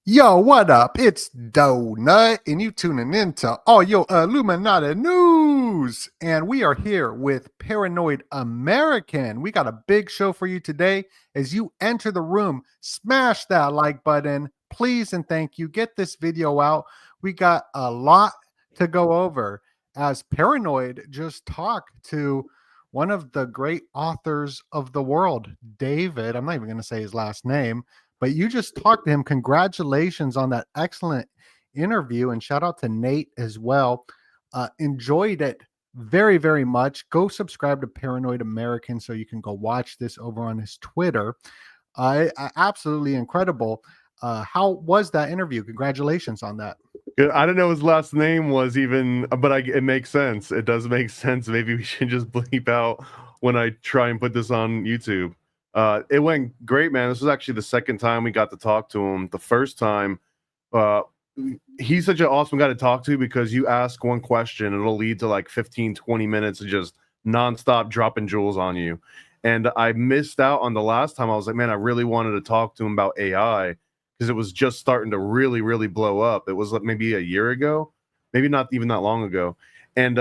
Yo, what up? It's Donut, and you tuning in to all your Illuminati news. And we are here with Paranoid American. We got a big show for you today. As you enter the room, smash that like button, please, and thank you. Get this video out. We got a lot to go over. As Paranoid just talked to one of the great authors of the world, David. I'm not even going to say his last name, but you just talked to him. Congratulations on that excellent interview. And shout out to Nate as well. Enjoyed it very, very much. Go subscribe to Paranoid American so you can go watch this over on his Twitter. Absolutely incredible. How was that interview? Congratulations on that. I don't know his last name was even, but it makes sense. It does make sense. Maybe we should just bleep out when I try and put this on YouTube. It went great, man. This was actually the second time we got to talk to him. The first time, he's such an awesome guy to talk to because you ask one question, it'll lead to like 15, 20 minutes of just nonstop dropping jewels on you. And I missed out on the last time. I was like, man, I really wanted to talk to him about AI because it was just starting to really, really blow up. It was like maybe a year ago, maybe not even that long ago. And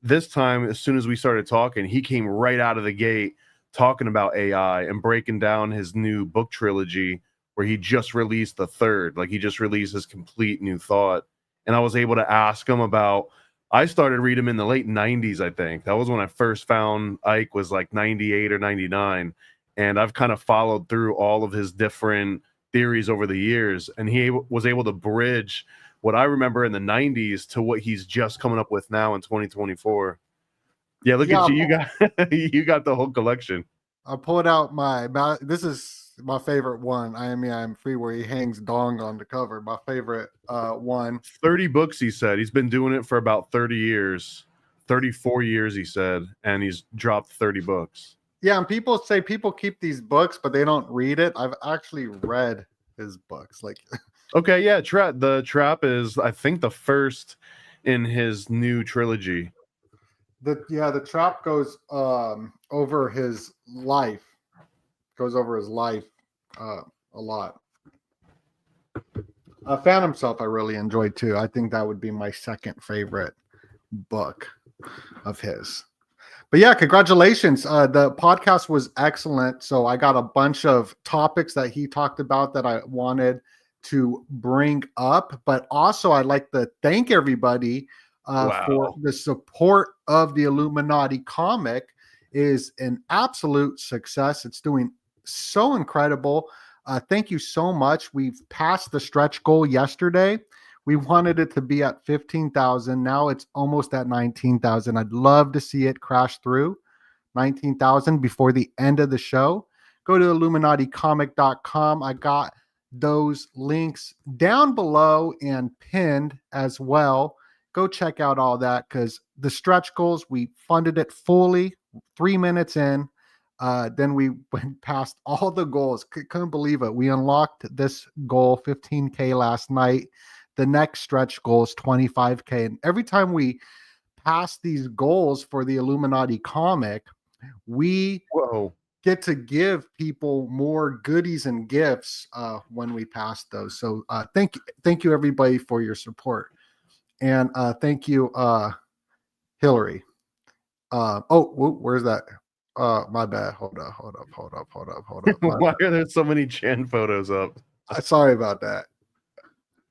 this time, as soon as we started talking, he came right out of the gate talking about AI and breaking down his new book trilogy where he just released the third. Like he just released his complete new thought. And I was able to ask him about, I started reading him in the late 90s, I think. That was when I first found Ike, was like 98 or 99. And I've kind of followed through all of his different theories over the years. And he was able to bridge what I remember in the 90s to what he's just coming up with now in 2024. Yeah, look at you. You got you got the whole collection. I pulled out this is my favorite one. I'm Free, where he hangs dong on the cover. My favorite one. 30 books, he said. He's been doing it for about 30 years. 34 years, he said, and he's dropped 30 books. Yeah, and people say people keep these books, but they don't read it. I've actually read his books. Like, okay, yeah, the Trap is, I think, the first in his new trilogy. The Trap goes over his life. Goes over his life a lot. Phantom Self I really enjoyed too. I think that would be my second favorite book of his. But yeah, congratulations. The podcast was excellent. So I got a bunch of topics that he talked about that I wanted to bring up. But also, I'd like to thank everybody for the support of the Illuminati comic. Is an absolute success. It's doing so incredible. Thank you so much. We've passed the stretch goal yesterday. We wanted it to be at 15,000. Now it's almost at 19,000. I'd love to see it crash through 19,000 before the end of the show. Go to illuminaticomic.com. I got those links down below and pinned as well. Go check out all that because the stretch goals, we funded it fully 3 minutes in. Then we went past all the goals. Couldn't believe it. We unlocked this goal, 15K last night. The next stretch goal is 25K. And every time we pass these goals for the Illuminati comic, we get to give people more goodies and gifts when we pass those. So thank you everybody for your support. And thank you, Hillary. Where's that? My bad. Hold up. Why are there so many Chan photos up? Sorry about that.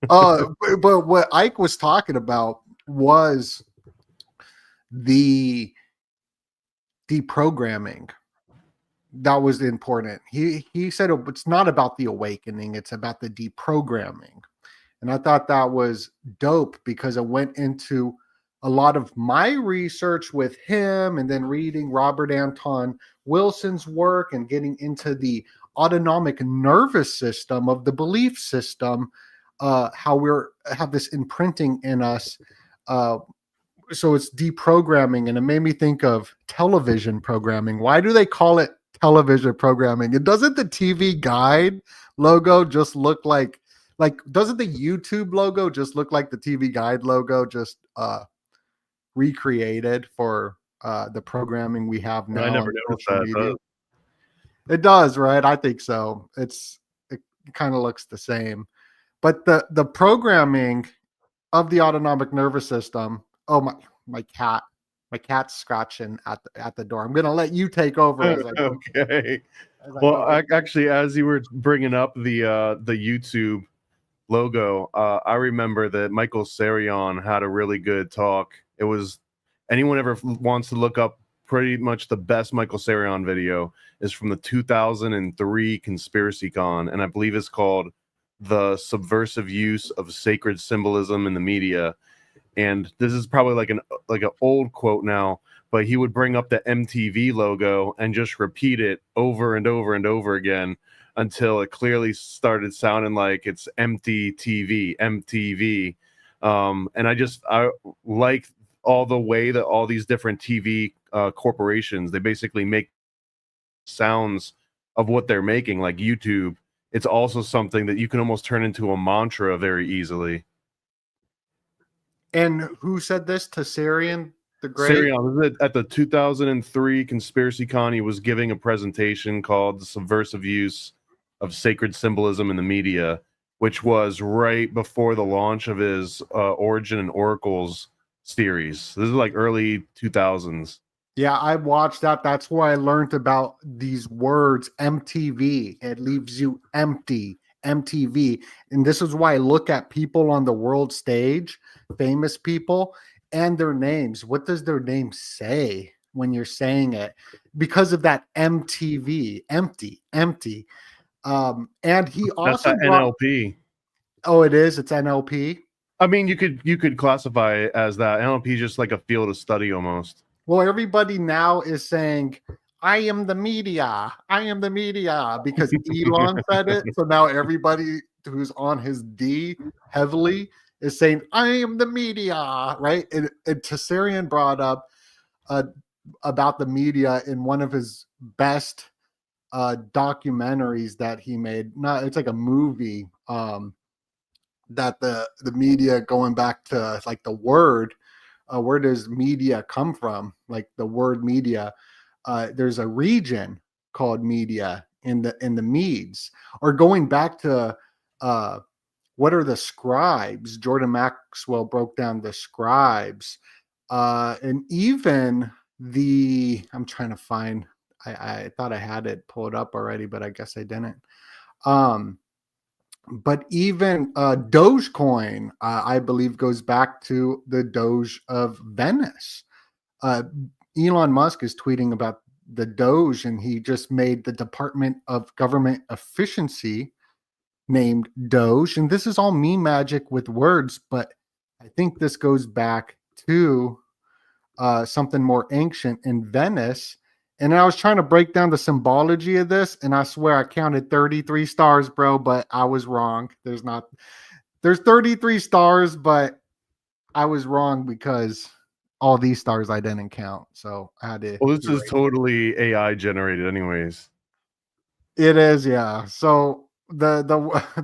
But what Ike was talking about was the deprogramming. That was important. He said it's not about the awakening, it's about the deprogramming. And I thought that was dope because it went into a lot of my research with him and then reading Robert Anton Wilson's work and getting into the autonomic nervous system of the belief system, how have this imprinting in us. So it's deprogramming, and it made me think of television programming. Why do they call it television programming? And doesn't the TV Guide logo just look like doesn't the YouTube logo just look like the TV Guide logo, just recreated for the programming we have now? I never noticed that. It does, right? I think so. It kind of looks the same. But the programming of the autonomic nervous system. Oh my cat. My cat's scratching at the door. I'm gonna let you take over as I go. Okay. As I Well, go get actually, as you were bringing up the YouTube logo, I remember that Michael Sarion had a really good talk. It was anyone ever wants to look up pretty much the best Michael Sarion video is from the 2003 Conspiracy Con, and I believe it's called "The Subversive Use of Sacred Symbolism in the Media." And this is probably like an old quote now, but he would bring up the MTV logo and just repeat it over and over and over again until it clearly started sounding like it's empty TV, MTV. And I like all the way that all these different TV corporations, they basically make sounds of what they're making, like YouTube. It's also something that you can almost turn into a mantra very easily. And who said this? Tassarian the Great? Sirion, at the 2003 Conspiracy Con, he was giving a presentation called The Subversive Use of Sacred Symbolism in the Media, which was right before the launch of his Origin and Oracles series. This is like early 2000s. Yeah, I watched that. That's where I learned about these words, MTV. It leaves you empty, MTV. And this is why I look at people on the world stage, famous people, and their names. What does their name say when you're saying it? Because of that MTV, empty, empty. And he That's also that NLP. Oh, it is. It's NLP. I mean, you could classify it as that. NLP is just like a field of study almost. Well, everybody now is saying, I am the media. I am the media because Elon said it. So now everybody who's on his D heavily is saying, I am the media, right? And Tassarian brought up about the media in one of his best documentaries that he made. Not, it's like a movie that the media, going back to like the word, where does media come from? Like the word media, there's a region called media in the Medes. Or going back to what are the scribes? Jordan Maxwell broke down the scribes, and even I'm trying to find. I thought I had it pulled up already, but I guess I didn't. But even Dogecoin, I believe, goes back to the Doge of Venice. Elon Musk is tweeting about the Doge, and he just made the Department of Government Efficiency named Doge. And this is all meme magic with words, but I think this goes back to something more ancient in Venice. And I was trying to break down the symbology of this, and I swear I counted 33 stars, bro, but I was wrong. There's 33 stars, but I was wrong because all these stars I didn't count. So I had to. Well, this is totally AI generated anyways. It is, yeah. So the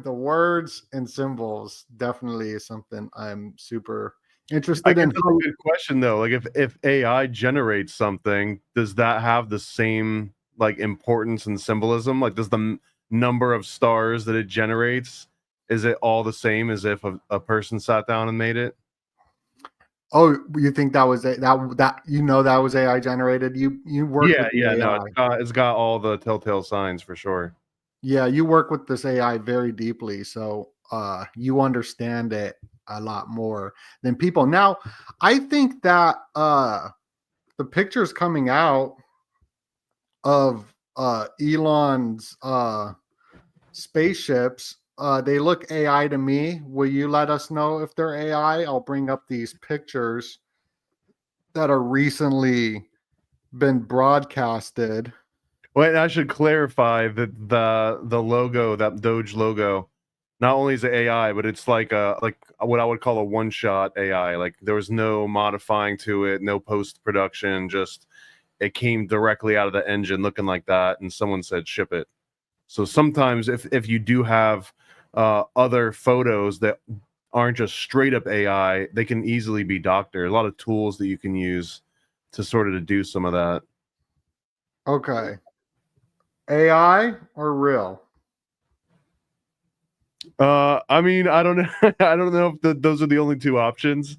the words and symbols definitely is something I'm super interested in. That's a good question though. Like if AI generates something, does that have the same like importance and symbolism? Like does the number of stars that it generates, is it all the same as if a person sat down and made it? Oh, you think that was that that was AI generated? You work with the AI. No, it's got all the telltale signs for sure. Yeah, you work with this AI very deeply, so you understand it a lot more than people. Now, I think that the pictures coming out of Elon's spaceships, they look AI to me. Will you let us know if they're AI? I'll bring up these pictures that are recently been broadcasted. Well, I should clarify that the logo, that Doge logo, not only is it AI, but it's like what I would call a one-shot AI. Like there was no modifying to it, no post-production, just it came directly out of the engine looking like that, and someone said ship it. So sometimes if you do have other photos that aren't just straight up AI, they can easily be doctored. A lot of tools that you can use to sort of deduce some of that. Okay. AI or real? I mean, I don't know. I don't know if those are the only two options.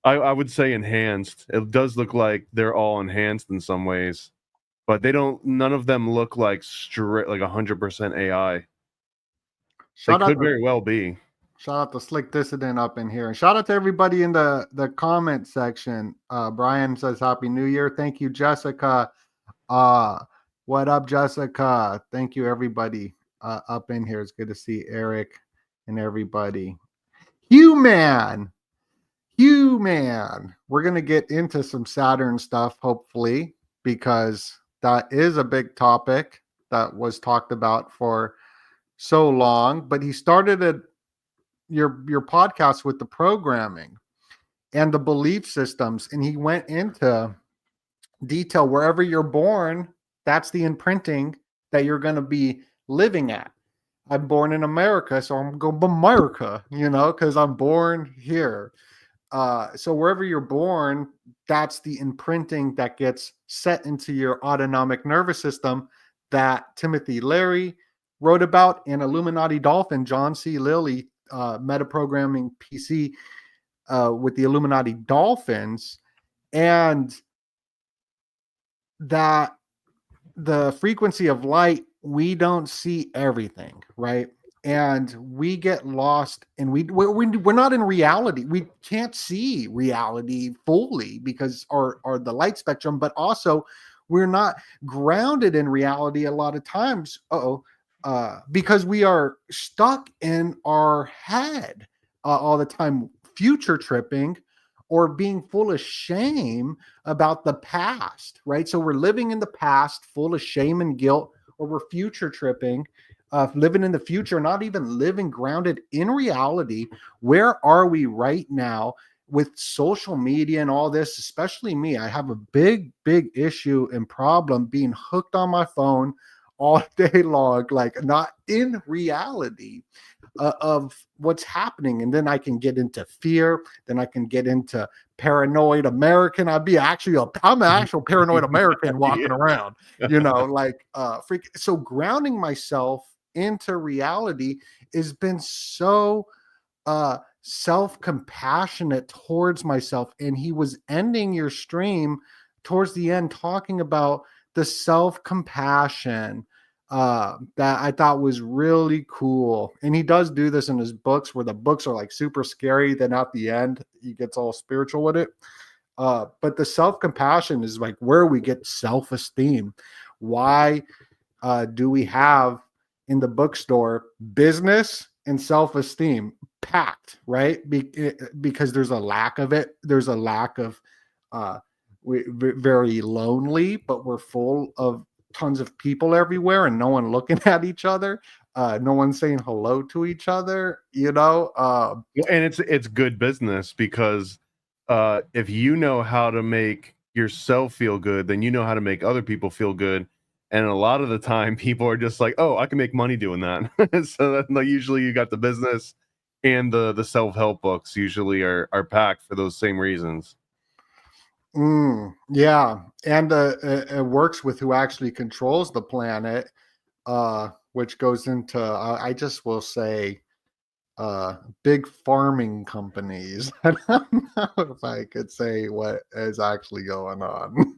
I would say enhanced. It does look like they're all enhanced in some ways, but they don't. None of them look like straight, like 100% AI. They Shout out could to very well be. Slick Dissident up in here. And shout out to everybody in the comment section. Brian says Happy New Year. Thank you, Jessica. Uh what up, Jessica? Thank you, everybody up in here. It's good to see Eric and everybody. Human. We're gonna get into some Saturn stuff, hopefully, because that is a big topic that was talked about for so long. But he started your podcast with the programming and the belief systems, and he went into detail. Wherever you're born, that's the imprinting that you're going to be living at. I'm born in America, so I'm going to America, because I'm born here. So wherever you're born, that's the imprinting that gets set into your autonomic nervous system that Timothy Leary wrote about, and Illuminati Dolphin John C. Lilly, metaprogramming PC, with the Illuminati Dolphins, and that the frequency of light, we don't see everything, right? And we get lost, and we're not in reality. We can't see reality fully because or the light spectrum, but also we're not grounded in reality a lot of times. Because we are stuck in our head all the time, future tripping or being full of shame about the past, right? So we're living in the past full of shame and guilt, or we're future tripping, living in the future, not even living grounded in reality. Where are we right now with social media and all this? Especially me, I have a big issue and problem being hooked on my phone all day long, like not in reality of what's happening. And then I can get into fear. Then I can get into paranoid American. I'm an actual paranoid American walking around, freak. So grounding myself into reality has been so self-compassionate towards myself. And he was ending your stream towards the end talking about the self-compassion that I thought was really cool. And he does do this in his books, where the books are like super scary. Then at the end, he gets all spiritual with it. But the self-compassion is like where we get self-esteem. Why do we have in the bookstore business and self-esteem packed, right? Because there's a lack of it. There's a lack of we're very lonely, but we're full of tons of people everywhere and no one looking at each other, no one saying hello to each other, And it's good business because if you know how to make yourself feel good, then you know how to make other people feel good. And a lot of the time people are just like, oh, I can make money doing that. So that, like, usually you got the business and the self-help books usually are packed for those same reasons. Yeah, and it works with who actually controls the planet, which goes into I just will say big farming companies. I don't know if I could say what is actually going on.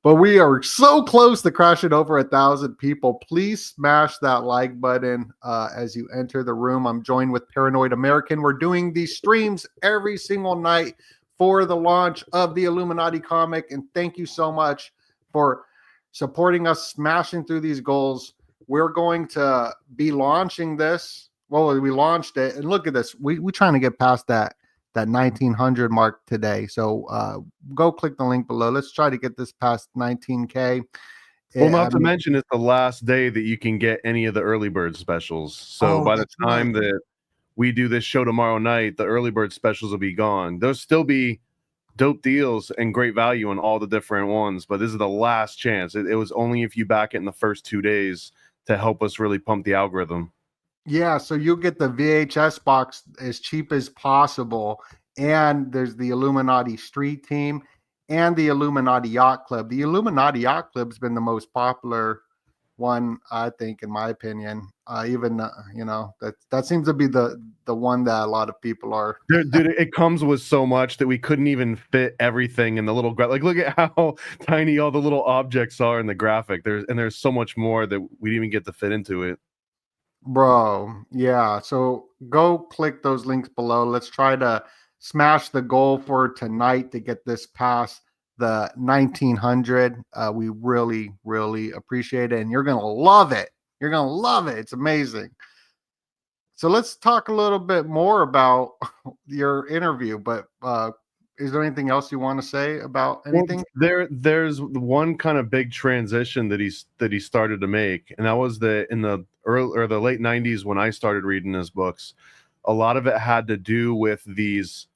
But we are so close to crashing over 1,000 people. Please smash that like button as you enter the room. I'm joined with Paranoid American. We're doing these streams every single night for the launch of the Illuminati comic. And thank you so much for supporting us, smashing through these goals. We're going to be launching this. Well, we launched it. And look at this. We're trying to get past that 1900 mark today. So go click the link below. Let's try to get this past 19K. Well, not to mention it's the last day that you can get any of the early bird specials. So by the time that we do this show tomorrow night, the early bird specials will be gone. There'll still be dope deals and great value on all the different ones, but this is the last chance. It was only if you back it in the first 2 days to help us really pump the algorithm. Yeah, so you'll get the VHS box as cheap as possible. And there's the Illuminati Street Team and the Illuminati Yacht Club. The Illuminati Yacht Club's been the most popular one, I think, in my opinion. Even that seems to be the one that a lot of people are. Dude, it comes with so much that we couldn't even fit everything in the little like look at how tiny all the little objects are in the graphic. There's so much more that we didn't even get to fit into it. Bro, yeah. So go click those links below. Let's try to smash the goal for tonight to get this past the 1900. We really, really appreciate it. And you're going to love it. You're going to love it. It's amazing. So let's talk a little bit more about your interview. But is there anything else you want to say about anything? Well, there's one kind of big transition that he started to make, and that was in the early or the late 90s when I started reading his books. A lot of it had to do with these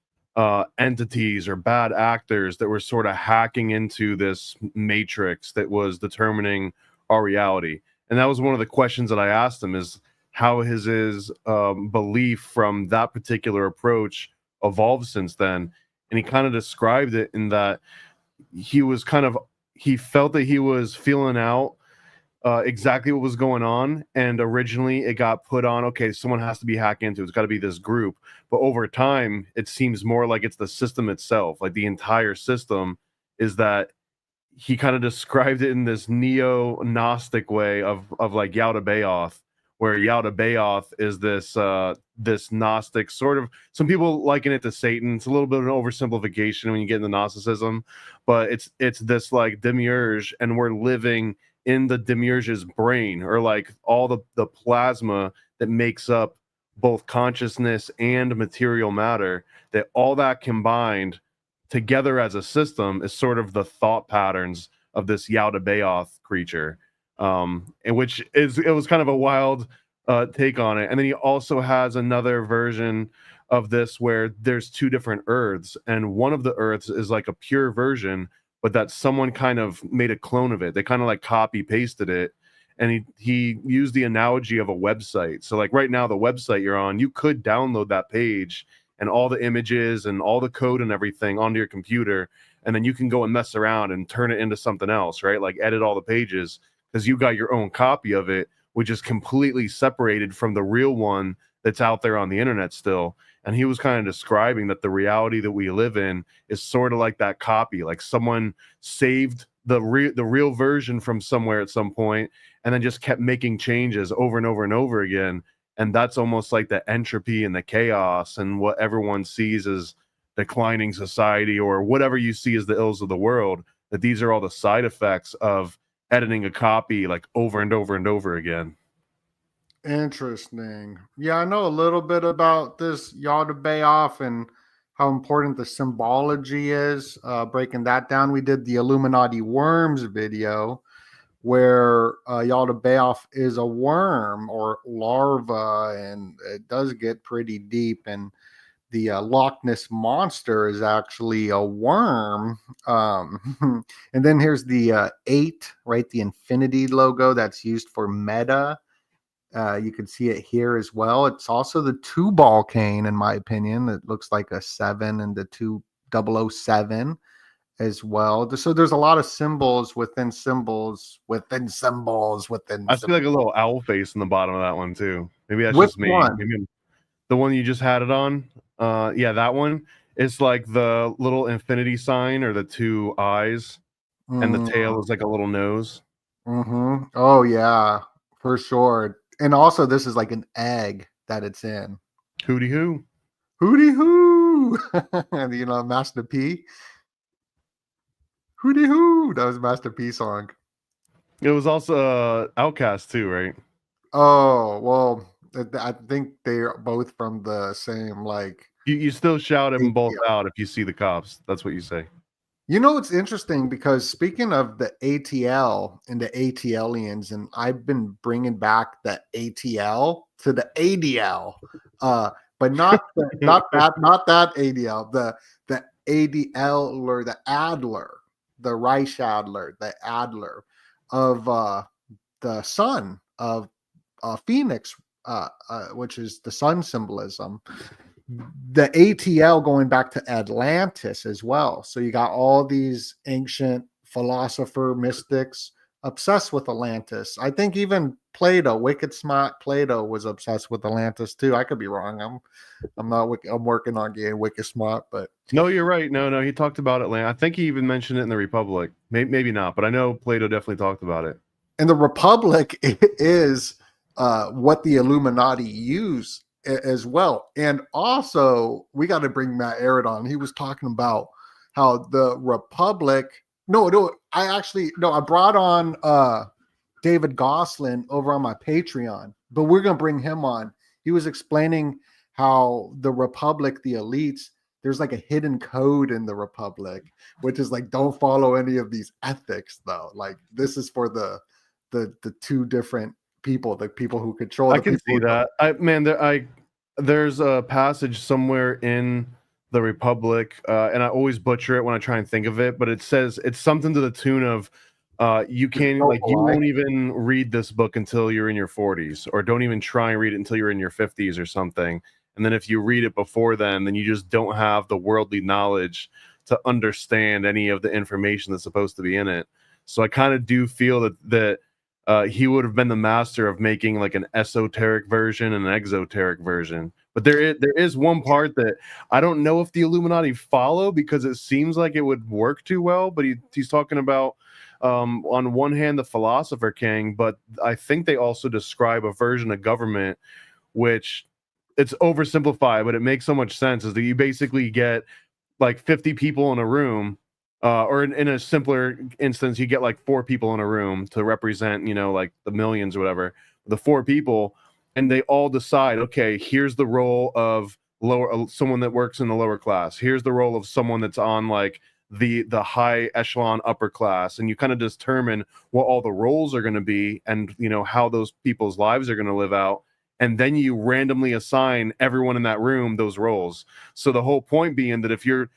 entities or bad actors that were sort of hacking into this matrix that was determining our reality. And that was one of the questions that I asked him: is how his belief from that particular approach evolved since then. And he kind of described it in that he felt that he was feeling out exactly what was going on. And originally it got put on, okay, someone has to be hacked into. It's got to be this group. But over time, it seems more like it's the system itself. Like the entire system is that he kind of described it in this neo-Gnostic way of like Yaldabaoth, where Yaldabaoth is this Gnostic sort of, some people liken it to Satan. It's a little bit of an oversimplification when you get into Gnosticism, but it's this like demiurge, and we're living in the demiurge's brain, or like all the plasma that makes up both consciousness and material matter, that all that combined together as a system is sort of the thought patterns of this Yaldabaoth creature. In which it was kind of a wild take on it. And then he also has another version of this where there's two different earths, and one of the earths is like a pure version, but that someone kind of made a clone of it. They kind of like copy pasted it, and he used the analogy of a website. So like right now, the website you're on, you could download that page and all the images and all the code and everything onto your computer, and then you can go and mess around and turn it into something else, right? Like edit all the pages, because you got your own copy of it, which is completely separated from the real one that's out there on the internet still. And he was kind of describing that the reality that we live in is sort of like that copy, like someone saved the real version from somewhere at some point, and then just kept making changes over and over and over again. And that's almost like the entropy and the chaos and what everyone sees as declining society, or whatever you see as the ills of the world, that these are all the side effects of editing a copy like over and over and over again. Interesting. Yeah, I know a little bit about this Yaldabaoth and how important the symbology is. Breaking that down, we did the Illuminati worms video where Yaldabaoth is a worm or larva, and it does get pretty deep. And the Loch Ness monster is actually a worm. And then here's the 8, right? The infinity logo that's used for meta. You can see it here as well. It's also the 2-ball cane, in my opinion. It looks like a 7 and the 2007 as well. So there's a lot of symbols within symbols within symbols within I symbols. see like a little owl face in the bottom of that one too. Maybe that's Which just me. one? Maybe the one you just had it on. Yeah, that one. It's like the little infinity sign, or the 2 eyes, and the tail is like a little nose. Mm-hmm. Oh yeah, for sure. And also, this is like an egg that it's in. Hooty hoo. Hooty hoo! And Master P. Hooty hoo! That was Master P song. It was also Outcast too, right? Oh well, I think they're both from the same like. You still shout them both ATL. out if you see the cops. That's what you say. It's interesting because speaking of the ATL and the ATLians, and I've been bringing back the ATL to the ADL, but not that ADL, the ADL or the Adler, the Reich Adler, the Adler of the sun of Phoenix, which is the sun symbolism. The ATL going back to Atlantis as well. So you got all these ancient philosopher mystics obsessed with Atlantis. I think even Plato, wicked smart Plato, was obsessed with Atlantis too. I could be wrong. I'm working on getting wicked smart, but No, you're right. No, he talked about Atlanta. I think he even mentioned it in the Republic. Maybe not, but I know Plato definitely talked about it. and the Republic is what the Illuminati use as well. And also, we got to bring Matt Arid on. He was talking about how the Republic. No, I brought on David Goslin over on my Patreon, but we're gonna bring him on. He was explaining how the Republic, the elites, there's like a hidden code in the Republic, which is like don't follow any of these ethics though. Like this is for the two different people, the people who control. I can see that. There's a passage somewhere in the Republic, and I always butcher it when I try and think of it, but it says it's something to the tune of you won't even read this book until you're in your 40s, or don't even try and read it until you're in your 50s or something. And then if you read it before then you just don't have the worldly knowledge to understand any of the information that's supposed to be in it. So I kind of do feel that he would have been the master of making like an esoteric version and an exoteric version. But there is one part that I don't know if the Illuminati follow, because it seems like it would work too well. But he's talking about, on one hand, the Philosopher King, but I think they also describe a version of government, which it's oversimplified, but it makes so much sense, is that you basically get like 50 people in a room, or in a simpler instance, you get like 4 people in a room to represent, like the millions or whatever, the 4 people, and they all decide, okay, here's the role of someone that works in the lower class. Here's the role of someone that's on like the high echelon upper class, and you kind of determine what all the roles are going to be, and how those people's lives are going to live out. And then you randomly assign everyone in that room those roles. So the whole point being that to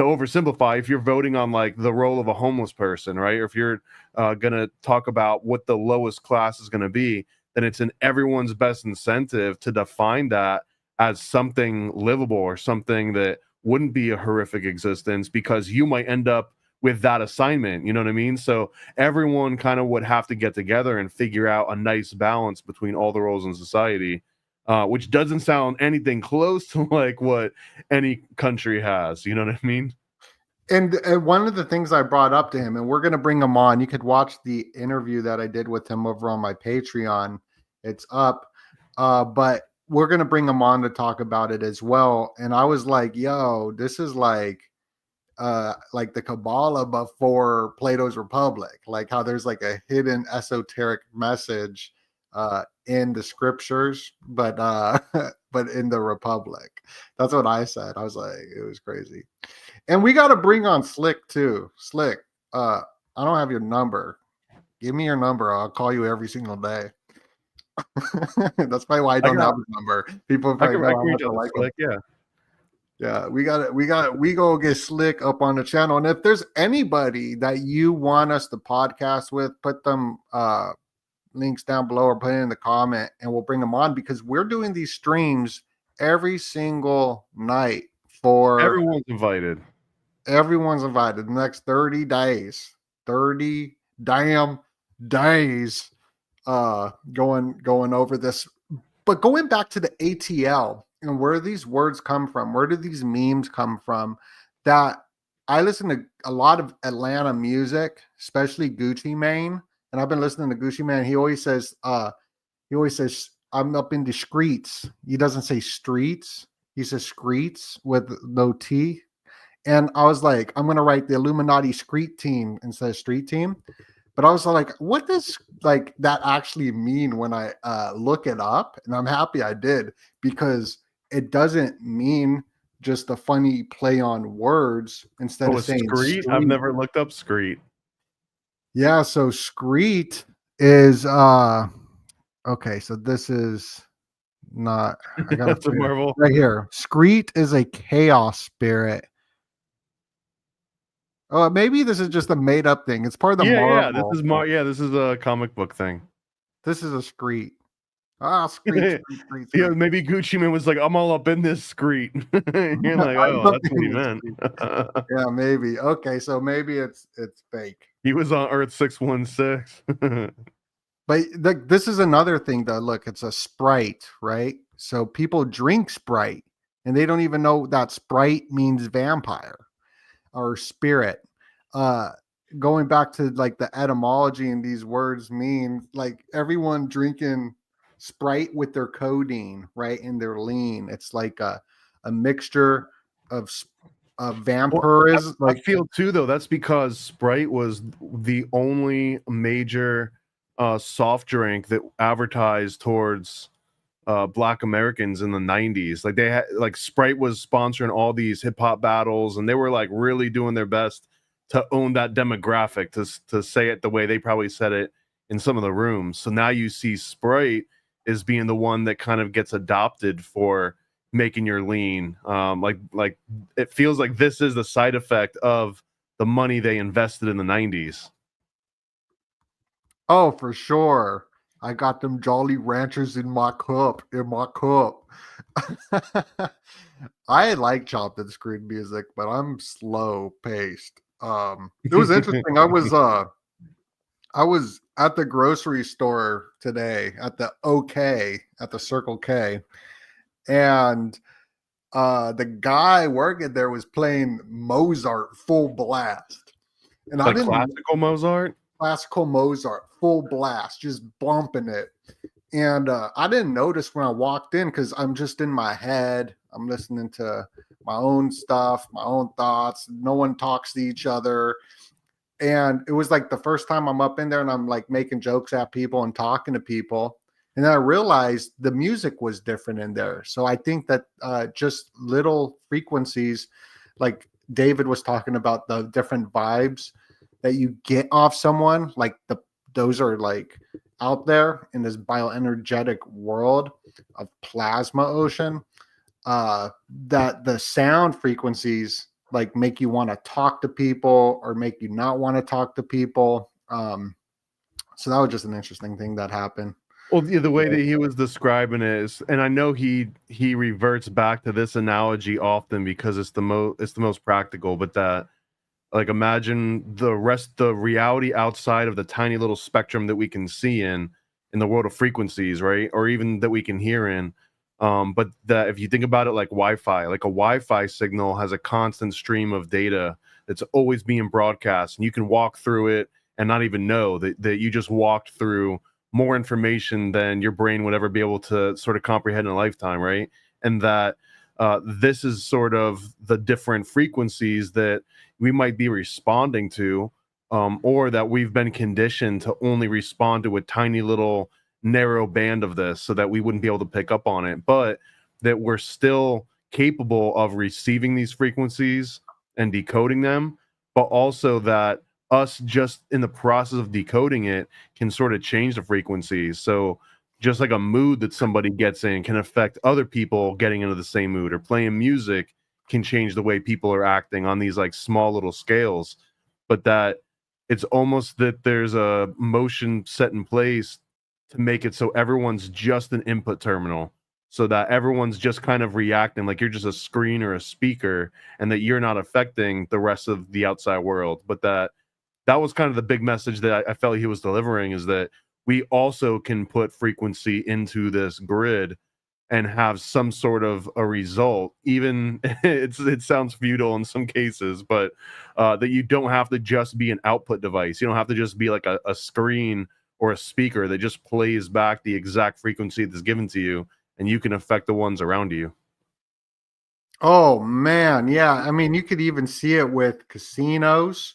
oversimplify, if you're voting on like the role of a homeless person, right? Or if you're going to talk about what the lowest class is going to be, then it's in everyone's best incentive to define that as something livable or something that wouldn't be a horrific existence, because you might end up with that assignment. You know what I mean? So everyone kind of would have to get together and figure out a nice balance between all the roles in society, which doesn't sound anything close to like what any country has. You know what I mean? And one of the things I brought up to him, and we're going to bring him on, you could watch the interview that I did with him over on my Patreon. It's up. But we're going to bring him on to talk about it as well. And I was like, yo, this is like the Kabbalah before Plato's Republic, like how there's like a hidden esoteric message in the scriptures, but but in the Republic. That's what I said. I was like, it was crazy. And we got to bring on Slick too. Slick, I don't have your number. Give me your number. I'll call you every single day. That's probably why I don't have his number. People probably know how much I like Slick. Yeah, we go get Slick up on the channel. And if there's anybody that you want us to podcast with, put them links down below or put it in the comment, and we'll bring them on, because we're doing these streams every single night for everyone's invited. Everyone's invited the next 30 days. 30 damn days going over this. But going back to the ATL and where these words come from, where do these memes come from? That I listen to a lot of Atlanta music, especially Gucci Mane, and I've been listening to Gucci Mane. He always says I'm up in the streets. He doesn't say streets. He says streets with no T. And I was like, I'm going to write the Illuminati Street Team instead of Street Team. But I was like, what does like that actually mean when I look it up? And I'm happy I did, because it doesn't mean just a funny play on words instead of saying street. I've never looked up street. Yeah, so street is okay, so this is not I got a Marvel right here. Street is a chaos spirit. Oh, maybe this is just a made up thing. It's part of the Marvel. This is a comic book thing. This is a street. Screet, screet, screet, Yeah, screet. maybe Gucci Man was like, "I'm all up in this screet." You're like, I "Oh, love that's what he being meant." screet. Yeah, maybe. Okay, so maybe it's fake. He was on Earth 616. But this is another thing though. Look, it's a Sprite, right? So people drink Sprite and they don't even know that Sprite means vampire or spirit. Uh Going back to like the etymology and these words mean like everyone drinking Sprite with their codeine, right? In their lean. It's like a mixture of Well, vampirism, I like feel too though that's because Sprite was the only major soft drink that advertised towards Black Americans in the 90s. Like they had like Sprite was sponsoring all these hip hop battles, and they were like really doing their best to own that demographic, to say it the way they probably said it in some of the rooms. So now you see Sprite as being the one that kind of gets adopted for making your lean. Like it feels like this is the side effect of the money they invested in the 90s. oh, for sure. I got them Jolly Ranchers in my cup, in my cup. I like chopped and screwed music, but I'm slow paced. It was interesting. I was at the grocery store today at the OK at the Circle K, and the guy working there was playing Mozart full blast. And I Like didn't classical Mozart. classical Mozart full blast, just bumping it. And I didn't notice when I walked in because I'm just in my head. I'm listening to my own stuff, my own thoughts. No one talks to each other. And it was like the first time I'm up in there and I'm like making jokes at people and talking to people. And then I realized the music was different in there. So I think that just little frequencies, like David was talking about the different vibes that you get off someone, like those are like out there in this bioenergetic world of plasma ocean, that the sound frequencies like make you want to talk to people or make you not want to talk to people. So that was just an interesting thing that happened. Well, the way that he was describing it is, and I know he reverts back to this analogy often because it's the most practical, but that like imagine the reality outside of the tiny little spectrum that we can see in the world of frequencies, right? Or even that we can hear in. But that if you think about it like Wi-Fi, like a Wi-Fi signal has a constant stream of data that's always being broadcast, and you can walk through it and not even know that you just walked through more information than your brain would ever be able to sort of comprehend in a lifetime, right? And that this is sort of the different frequencies that we might be responding to, or that we've been conditioned to only respond to a tiny little narrow band of this so that we wouldn't be able to pick up on it, but that we're still capable of receiving these frequencies and decoding them, but also that us just in the process of decoding it can sort of change the frequencies. So just like a mood that somebody gets in can affect other people getting into the same mood, or playing music can change the way people are acting on these like small little scales. But that it's almost that there's a motion set in place to make it so everyone's just an input terminal, so that everyone's just kind of reacting like you're just a screen or a speaker, and that you're not affecting the rest of the outside world. But that was kind of the big message that I felt he was delivering, is that we also can put frequency into this grid and have some sort of a result. Even it sounds futile in some cases, but that you don't have to just be an output device. You don't have to just be like a screen or a speaker that just plays back the exact frequency that's given to you, and you can affect the ones around you. Oh man, yeah. I mean, you could even see it with casinos,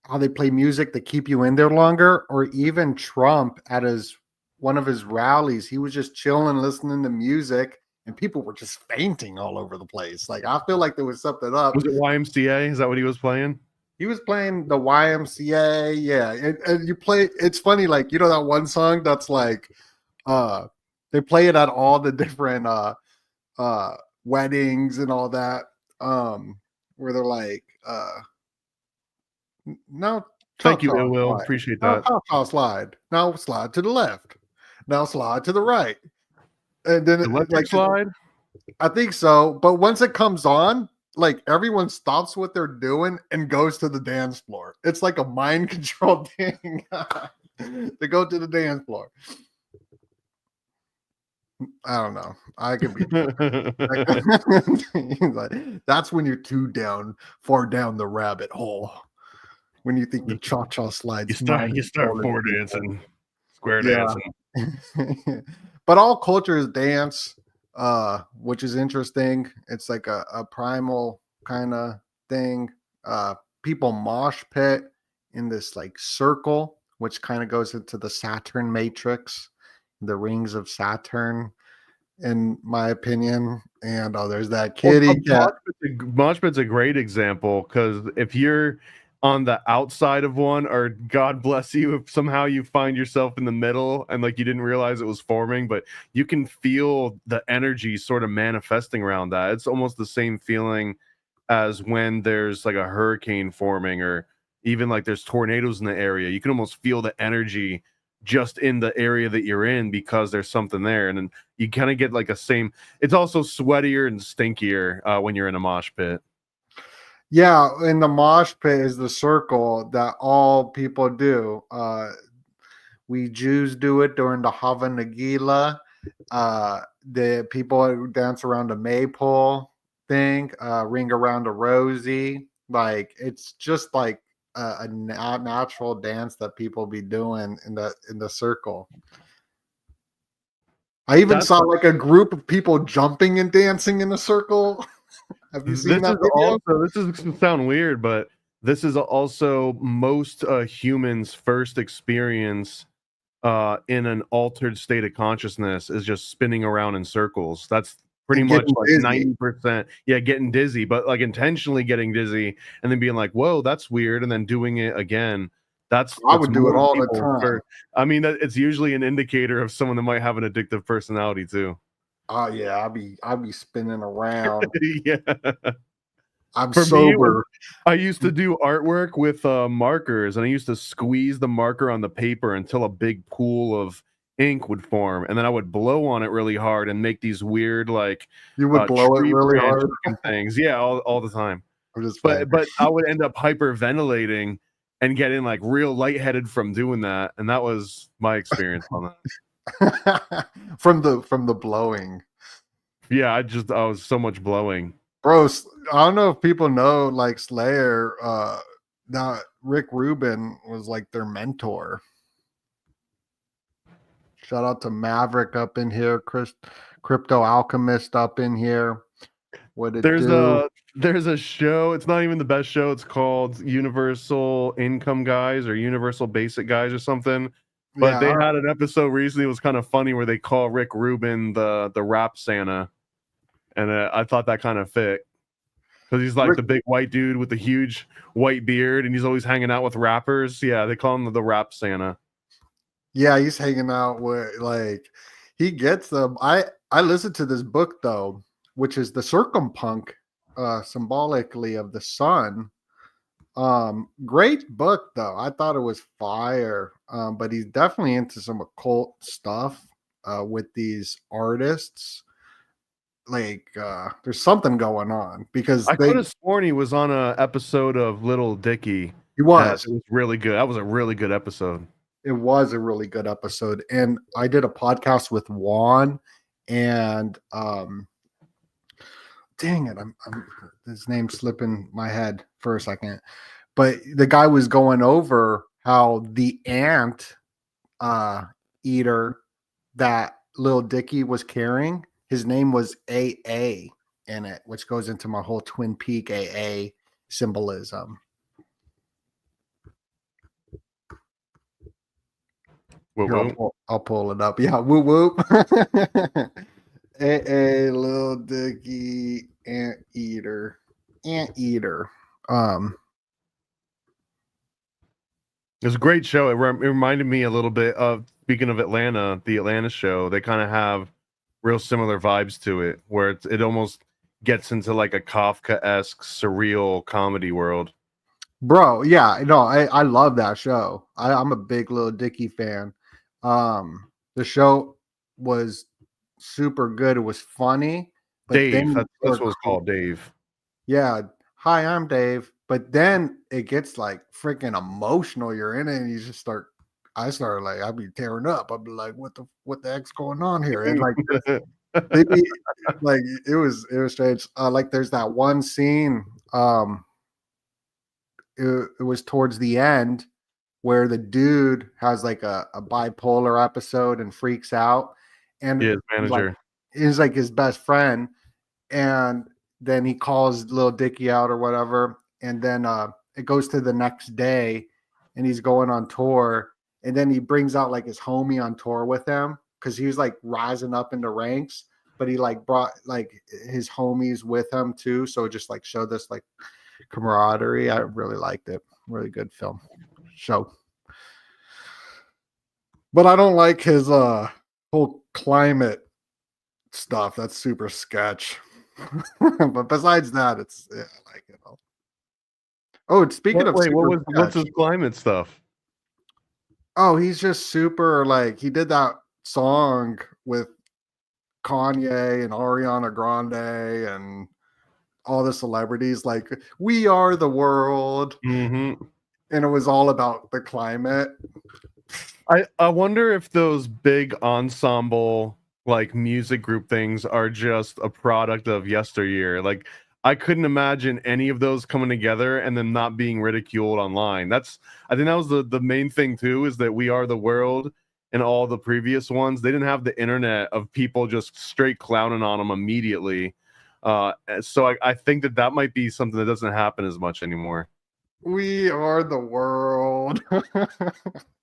how they play music to keep you in there longer, or even Trump at his one of his rallies, he was just chilling, listening to music, and people were just fainting all over the place. Like I feel like there was something up. Was it YMCA? Is that what he was playing? He was playing the YMCA, yeah. And you play. It's funny, like you know that one song that's like, uh, they play it at all the different uh weddings and all that, where they're like, no, Thank chop you, chop It will slide. appreciate No, that. chop chop slide. Now slide to the left. Now slide to the right. And then Electric slide. I think so. But once it comes on, like everyone stops what they're doing and goes to the dance floor. It's like a mind control thing. They go to the dance floor. I don't know. I could be. Like, that's when you're too far down the rabbit hole. When you think the cha-cha slides. You start four dancing, square dancing. But all cultures dance, which is interesting. It's like a primal kind of thing. People mosh pit in this like circle, which kind of goes into the Saturn matrix, the rings of Saturn, in my opinion. And there's that kitty cat. Mosh pit's a great example because if you're on the outside of one, or God bless you, if somehow you find yourself in the middle and like you didn't realize it was forming, but you can feel the energy sort of manifesting around that. It's almost the same feeling as when there's like a hurricane forming, or even like there's tornadoes in the area. You can almost feel the energy just in the area that you're in because there's something there. And then you kind of get like it's also sweatier and stinkier when you're in a mosh pit. Yeah, in the mosh pit is the circle that all people do. We Jews do it during the Hava Nagila. The people dance around a maypole thing, ring around a rosy. Like it's just like a natural dance that people be doing in the circle. I even saw like a group of people jumping and dancing in a circle. Have you seen that video? This is going to sound weird, but this is also most humans' first experience in an altered state of consciousness is just spinning around in circles. That's pretty much like 90%. Yeah, getting dizzy, but like intentionally getting dizzy and then being like, whoa, that's weird, and then doing it again. I would do it all the time. I mean, it's usually an indicator of someone that might have an addictive personality too. Oh yeah, I'll be spinning around. Yeah. I'm sober. I used to do artwork with markers, and I used to squeeze the marker on the paper until a big pool of ink would form, and then I would blow on it really hard and make these weird like you would blow it really hard things. Yeah, all the time. But I would end up hyperventilating and getting like real lightheaded from doing that, and that was my experience on that. from the blowing. Yeah, I was so much blowing. Bro, I don't know if people know like Slayer, that Rick Rubin was like their mentor. Shout out to Maverick up in here, Crypto Alchemist up in here. There's a show, it's not even the best show, it's called Universal Income Guys or Universal Basic Guys or something. But they had an episode recently, it was kind of funny, where they call Rick Rubin the rap Santa. And I thought that kind of fit. Because he's like the big white dude with the huge white beard, and he's always hanging out with rappers. Yeah, they call him the rap Santa. Yeah, he's hanging out with, like, he gets them. I listened to this book, though, which is the Circumpunk, symbolically of the sun. Great book, though. I thought it was fire. But he's definitely into some occult stuff with these artists. Like, there's something going on, because I could have sworn he was on a episode of Little Dicky. He was. It was really good. That was a really good episode. It was a really good episode. And I did a podcast with Juan, and dang it, I'm his name's slipping my head for a second. But the guy was going over how the ant eater that Lil Dicky was carrying, his name was AA in it, which goes into my whole Twin Peak AA symbolism. Here, I'll pull it up. Yeah, whoop whoop. AA Lil Dicky ant eater. It was a great show. It reminded me a little bit of, speaking of Atlanta, the Atlanta show. They kind of have real similar vibes to it, where it almost gets into like a Kafka-esque surreal comedy world. Bro, yeah, no, I love that show. I'm a big Lil Dicky fan. There's The show was super good. It was funny, but Dave. then That's what it's called, Dave. yeah. Hi, I'm Dave. But then it gets like freaking emotional. You're in it, and you just start. I started like I'd be tearing up. I'd be like, what the heck's going on here? And like maybe like it was strange. Like there's that one scene. It was towards the end where the dude has like a bipolar episode and freaks out, and Yeah, his like manager. is like his best friend, and then he calls little Dicky out or whatever, and then it goes to the next day, and he's going on tour, and then he brings out like his homie on tour with him because he was like rising up in the ranks, but he like brought like his homies with him too, so it just like showed this like camaraderie. I really liked it. Really good film show. But I don't like his whole climate stuff. That's super sketch. But besides that, it's yeah, I like it all. Oh, speaking of Wait, super what's sketch, his climate stuff? oh, he's just super like he did that song with Kanye and Ariana Grande and all the celebrities like we are the world, Mm-hmm. and it was all about the climate. I wonder if those big ensemble like music group things are just a product of yesteryear. Like I couldn't imagine any of those coming together and then not being ridiculed online. I think that was the main thing too, is that We Are the World and all the previous ones, they didn't have the internet of people just straight clowning on them immediately. So I think that might be something that doesn't happen as much anymore. We are the world.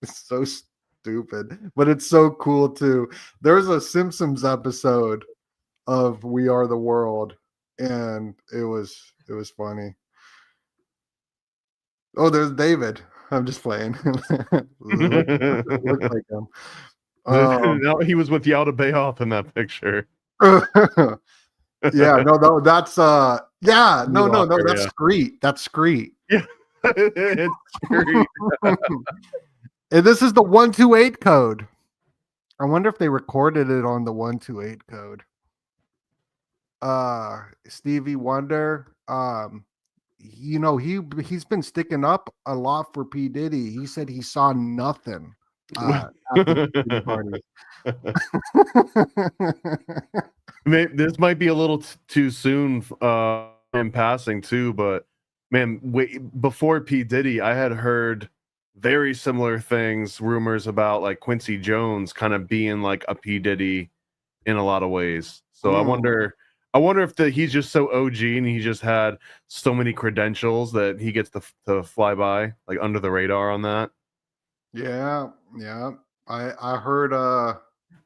It's so stupid, but it's so cool too. There's a Simpsons episode of We Are the World, and it was funny. Oh, there's David. I'm just playing. Looks like him. No, he was with Yalda Bayoff in that picture. Yeah, no, that's yeah, no, Walker, that's yeah. Screet. That's Screet. Yeah, it's great. And this is the 128 code. I wonder if they recorded it on the 128 code. Stevie Wonder, he's been sticking up a lot for P. Diddy. He said he saw nothing at the Diddy party. This might be a little too soon in passing too, but man, before P. Diddy, I had heard very similar things, rumors about like Quincy Jones kind of being like a P. Diddy in a lot of ways. So I wonder if he's just so OG and he just had so many credentials that he gets to fly by like under the radar on that. Yeah. I heard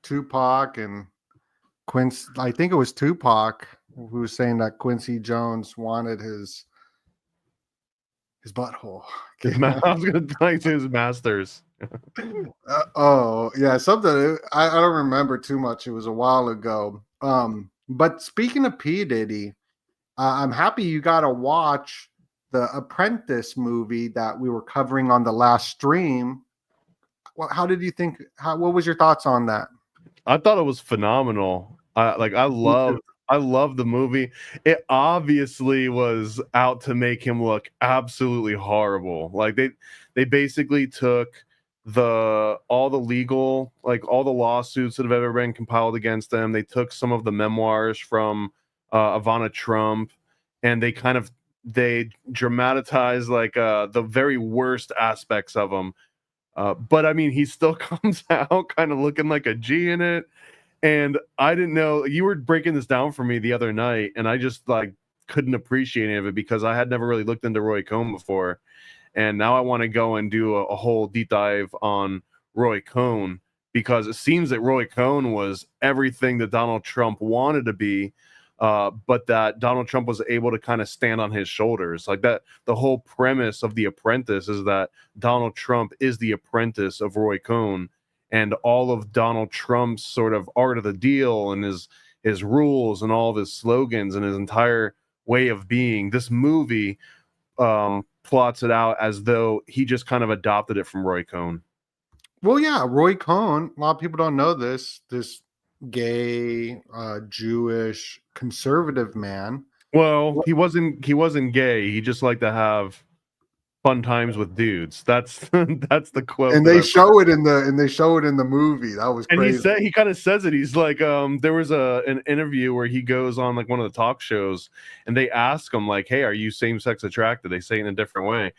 Tupac and Quincy. I think it was Tupac who was saying that Quincy Jones wanted his butthole. I was gonna say his masters. Oh yeah, something I don't remember too much. It was a while ago. But speaking of P Diddy, I'm happy you got to watch the Apprentice movie that we were covering on the last stream. Well, how did you think? What was your thoughts on that? I thought it was phenomenal. I love the movie. It obviously was out to make him look absolutely horrible. Like they basically took all the legal, like all the lawsuits that have ever been compiled against them. They took some of the memoirs from Ivana Trump, and they dramatized like the very worst aspects of them. But I mean, he still comes out kind of looking like a G in it. And I didn't know you were breaking this down for me the other night, and I just like couldn't appreciate any of it because I had never really looked into Roy Cohn before. And now I want to go and do a whole deep dive on Roy Cohn because it seems that Roy Cohn was everything that Donald Trump wanted to be, but that Donald Trump was able to kind of stand on his shoulders. Like that, the whole premise of The Apprentice is that Donald Trump is the apprentice of Roy Cohn, and all of Donald Trump's sort of art of the deal and his rules and all of his slogans and his entire way of being. This movie plots it out as though he just kind of adopted it from Roy Cohn. Well, yeah, Roy Cohn. A lot of people don't know this. This gay, Jewish, conservative man. Well, Well, he wasn't gay. He just liked to have fun times with dudes. That's that's the quote and that they I. show it in the movie. That was And crazy. he kind of says it. He's like, there was an interview where he goes on like one of the talk shows, and they ask him like, "Hey, are you same sex attracted?" They say it in a different way,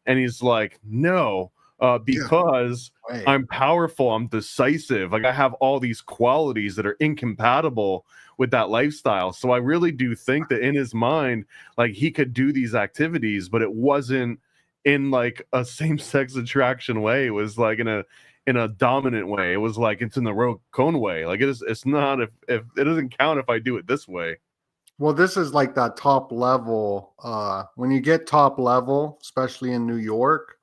and he's like, "No, Yeah, because way. I'm powerful, I'm decisive, like I have all these qualities that are incompatible with that lifestyle." So I really do think that in his mind, like he could do these activities, but it wasn't in like a same-sex attraction way. It was like in a dominant way. It was like it's in the Roe Cone way. Like it's not if it doesn't count if I do it this way. Well, this is like that top level. When you get top level, especially in New York,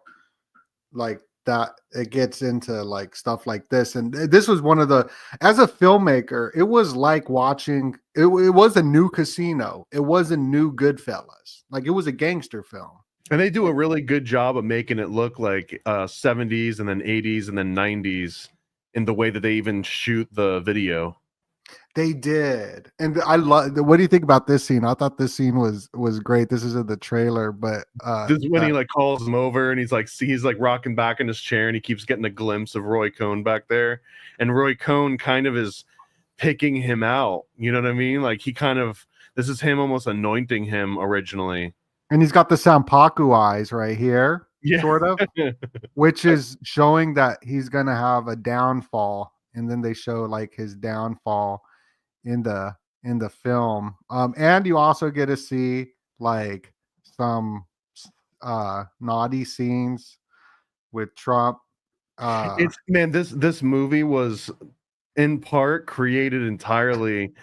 like that, it gets into like stuff like this. And this was one of the, as a filmmaker, it was like watching. It was a new Casino. It was a new Goodfellas. Like it was a gangster film. And they do a really good job of making it look like 70s and then 80s and then 90s in the way that they even shoot the video. They did, and I love. What do you think about this scene? I thought this scene was great. This is in the trailer, but This is when he like calls him over and he's like rocking back in his chair and he keeps getting a glimpse of Roy Cohn back there. And Roy Cohn kind of is picking him out. You know what I mean? Like he kind of, this is him almost anointing him originally. and he's got the Sampaku eyes right here, Yeah. sort of, which is showing that he's gonna have a downfall, and then they show like his downfall in the film. And you also get to see like some naughty scenes with Trump. It's man, this movie was in part created entirely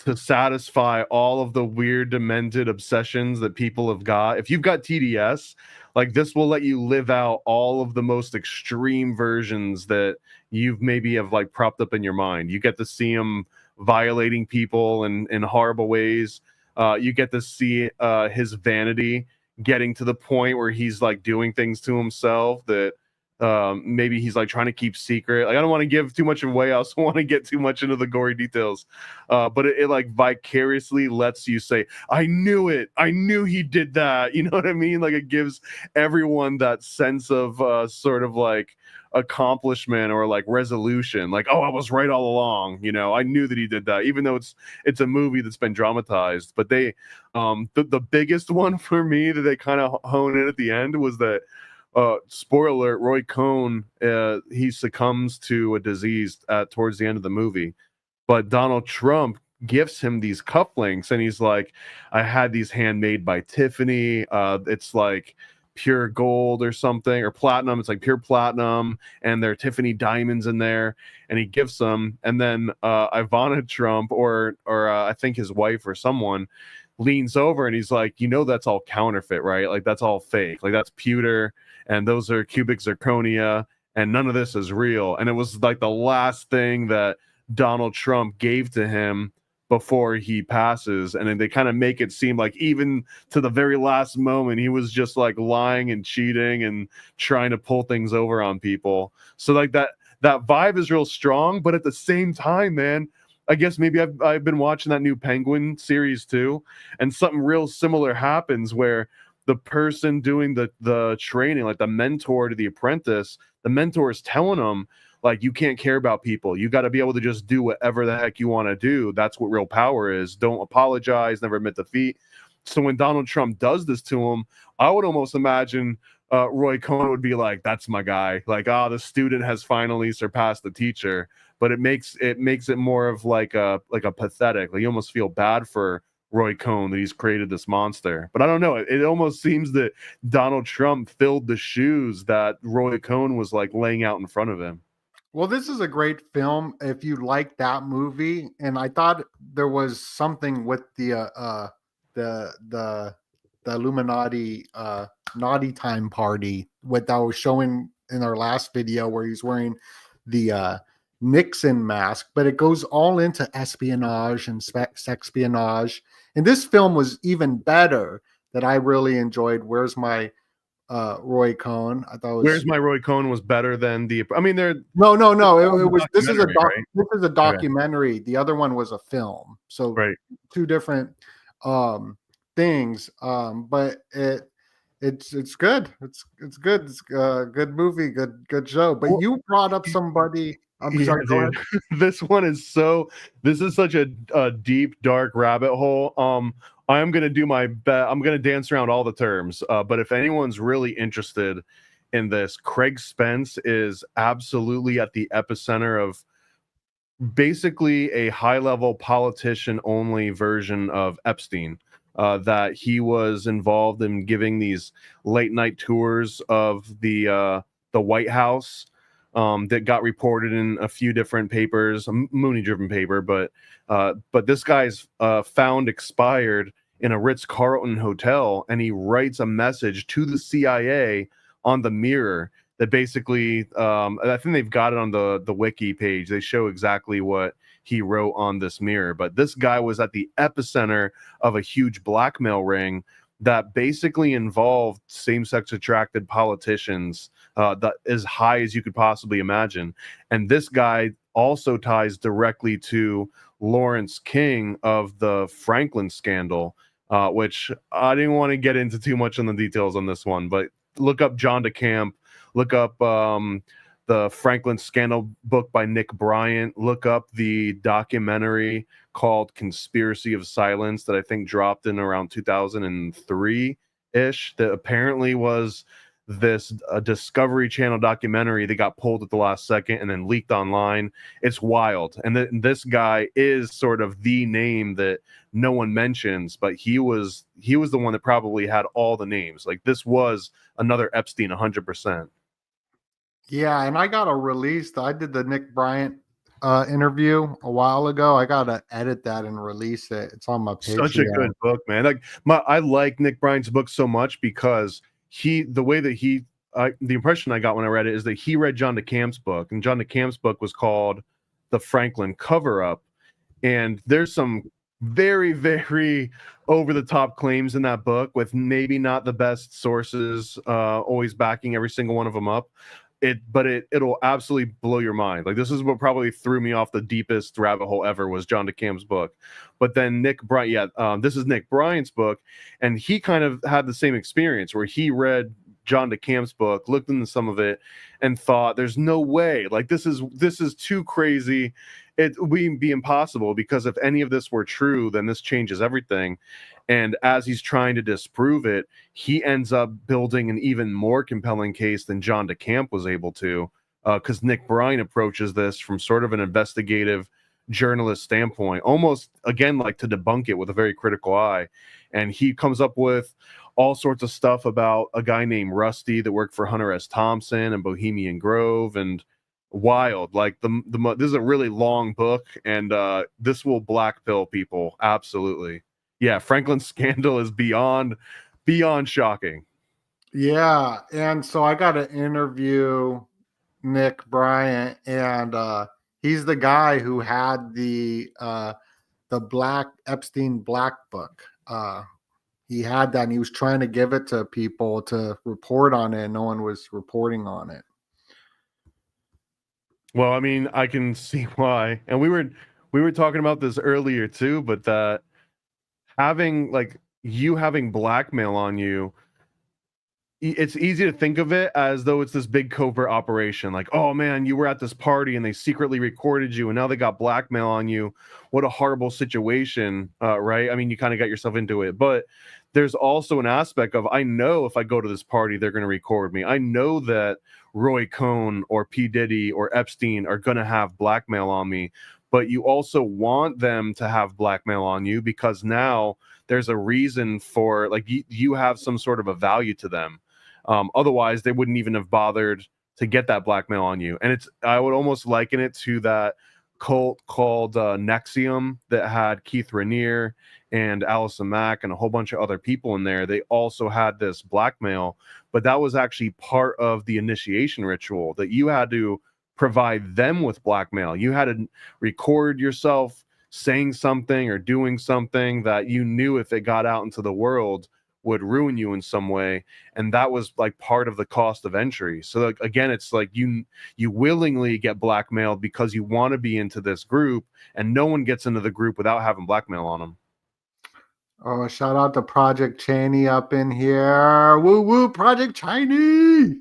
to satisfy all of the weird demented obsessions that people have got. If you've got TDS, like this will let you live out all of the most extreme versions that you've maybe have like propped up in your mind. You get to see him violating people in horrible ways. You get to see his vanity getting to the point where he's like doing things to himself that maybe he's like trying to keep secret. Like I don't want to give too much away. I also want to get too much into the gory details. But it like vicariously lets you say, I knew it. I knew he did that. You know what I mean? Like it gives everyone that sense of sort of like accomplishment or like resolution. Like, oh, I was right all along. You know, I knew that he did that, even though it's a movie that's been dramatized. But they the biggest one for me that they kind of hone in at the end was that spoiler alert, Roy Cohn, he succumbs to a disease towards the end of the movie, but Donald Trump gifts him these cufflinks and he's like, I had these handmade by Tiffany, it's like pure gold or something, or platinum, it's like pure platinum, and there are Tiffany diamonds in there, and he gives them, and then Ivana Trump or I think his wife or someone leans over and he's like, you know, that's all counterfeit, right? Like that's all fake, like that's pewter, and those are cubic zirconia, and none of this is real. And it was like the last thing that Donald Trump gave to him before he passes. And then they kind of make it seem like even to the very last moment, he was just like lying and cheating and trying to pull things over on people. So like that vibe is real strong, but at the same time, man, I guess maybe I've been watching that new Penguin series too, and something real similar happens where the person doing the training, like the mentor to the apprentice, the mentor is telling them like, you can't care about people. You got to be able to just do whatever the heck you want to do. That's what real power is. Don't apologize, never admit defeat. So when Donald Trump does this to him, I would almost imagine Roy Cohn would be like, that's my guy. Like, the student has finally surpassed the teacher. But it makes it more of like a pathetic. Like you almost feel bad for Roy Cohn that he's created this monster. But I don't know. It almost seems that Donald Trump filled the shoes that Roy Cohn was like laying out in front of him. Well, this is a great film if you like that movie, and I thought there was something with the the Illuminati naughty time party what that was showing in our last video where he's wearing the Nixon mask, but it goes all into espionage and sexpionage. And this film was even better that I really enjoyed. Where's my Roy Cohn. I thought it was Where's My Roy Cohn was better than the. I mean, they're no. It was this is a documentary, right? this is a documentary. The other one was a film. So Right. two different things. But it's good. It's good. It's a good movie, good show. But Well, you brought up somebody. I'm yeah, sorry, go dude. ahead. This is such a deep, dark rabbit hole. I am gonna do my best. I'm gonna dance around all the terms. But if anyone's really interested in this, Craig Spence is absolutely at the epicenter of basically a high-level politician-only version of Epstein. That he was involved in giving these late-night tours of the White House that got reported in a few different papers, a Mooney-driven paper, but this guy's found expired in a Ritz-Carlton hotel, and he writes a message to the CIA on the Mirror that basically, I think they've got it on the wiki page. They show exactly what he wrote on this mirror. But this guy was at the epicenter of a huge blackmail ring that basically involved same-sex attracted politicians that as high as you could possibly imagine. And this guy also ties directly to Lawrence King of the Franklin scandal, which I didn't want to get into too much on the details on this one, but look up John DeCamp, look up the Franklin scandal book by Nick Bryant, look up the documentary called Conspiracy of Silence that I think dropped in around 2003-ish, that apparently was this Discovery Channel documentary that got pulled at the last second and then leaked online. It's wild. And this guy is sort of the name that no one mentions, but he was the one that probably had all the names. Like, this was another Epstein 100%. Yeah, and I got a release. I did the Nick Bryant interview a while ago. I gotta edit that and release it. It's on my page. Such a good book, man. I like Nick Bryant's book so much because the impression I got when I read it is that he read John DeCamp's book, and John DeCamp's book was called The Franklin Cover-Up. And there's some very, very over the top claims in that book with maybe not the best sources always backing every single one of them up. It'll absolutely blow your mind. Like, this is what probably threw me off the deepest rabbit hole ever, was John DeCamp's book. But then Nick Bryant, this is Nick Bryant's book, and he kind of had the same experience where he read John DeCamp's book, looked into some of it, and thought, "There's no way. Like, this is too crazy. It would be impossible, because if any of this were true, then this changes everything." And as he's trying to disprove it, he ends up building an even more compelling case than John DeCamp was able to, because Nick Bryant approaches this from sort of an investigative journalist standpoint, almost, again, like to debunk it with a very critical eye. And he comes up with all sorts of stuff about a guy named Rusty that worked for Hunter S. Thompson and Bohemian Grove, and wild. Like, this is a really long book, and this will black pill people. Absolutely. Yeah, Franklin's scandal is beyond shocking. Yeah, and so I got to interview Nick Bryant, and he's the guy who had the Black Epstein Black Book. He had that, and he was trying to give it to people to report on it, and no one was reporting on it. Well, I mean, I can see why. And we were talking about this earlier too, but that having blackmail on you, it's easy to think of it as though it's this big covert operation. Like, oh man, you were at this party and they secretly recorded you, and now they got blackmail on you. What a horrible situation, right? I mean, you kind of got yourself into it. But there's also an aspect of, I know if I go to this party, they're going to record me. I know that Roy Cohn or P. Diddy or Epstein are going to have blackmail on me. But you also want them to have blackmail on you, because now there's a reason for, like, you have some sort of a value to them. Otherwise, they wouldn't even have bothered to get that blackmail on you. And I would almost liken it to that cult called NXIVM that had Keith Raniere and Allison Mack and a whole bunch of other people in there. They also had this blackmail, but that was actually part of the initiation ritual, that you had to provide them with blackmail. You had to record yourself saying something or doing something that you knew if it got out into the world would ruin you in some way, and that was like part of the cost of entry. So like, again, it's like you willingly get blackmailed because you want to be into this group, and no one gets into the group without having blackmail on them. Oh, shout out to Project Cheney up in here. Woo woo, Project Cheney.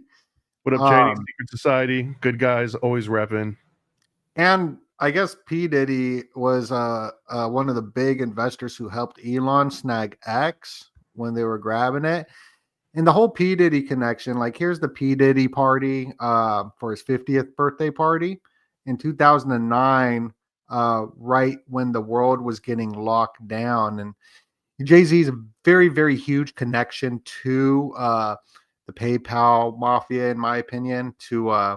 What up, Cheney? Secret Society, good guys, always repping. And I guess P. Diddy was one of the big investors who helped Elon snag X when they were grabbing it. And the whole P. Diddy connection, like here's the P. Diddy party for his 50th birthday party in 2009, right when the world was getting locked down. And Jay-Z is a very, very huge connection to the PayPal mafia, in my opinion, to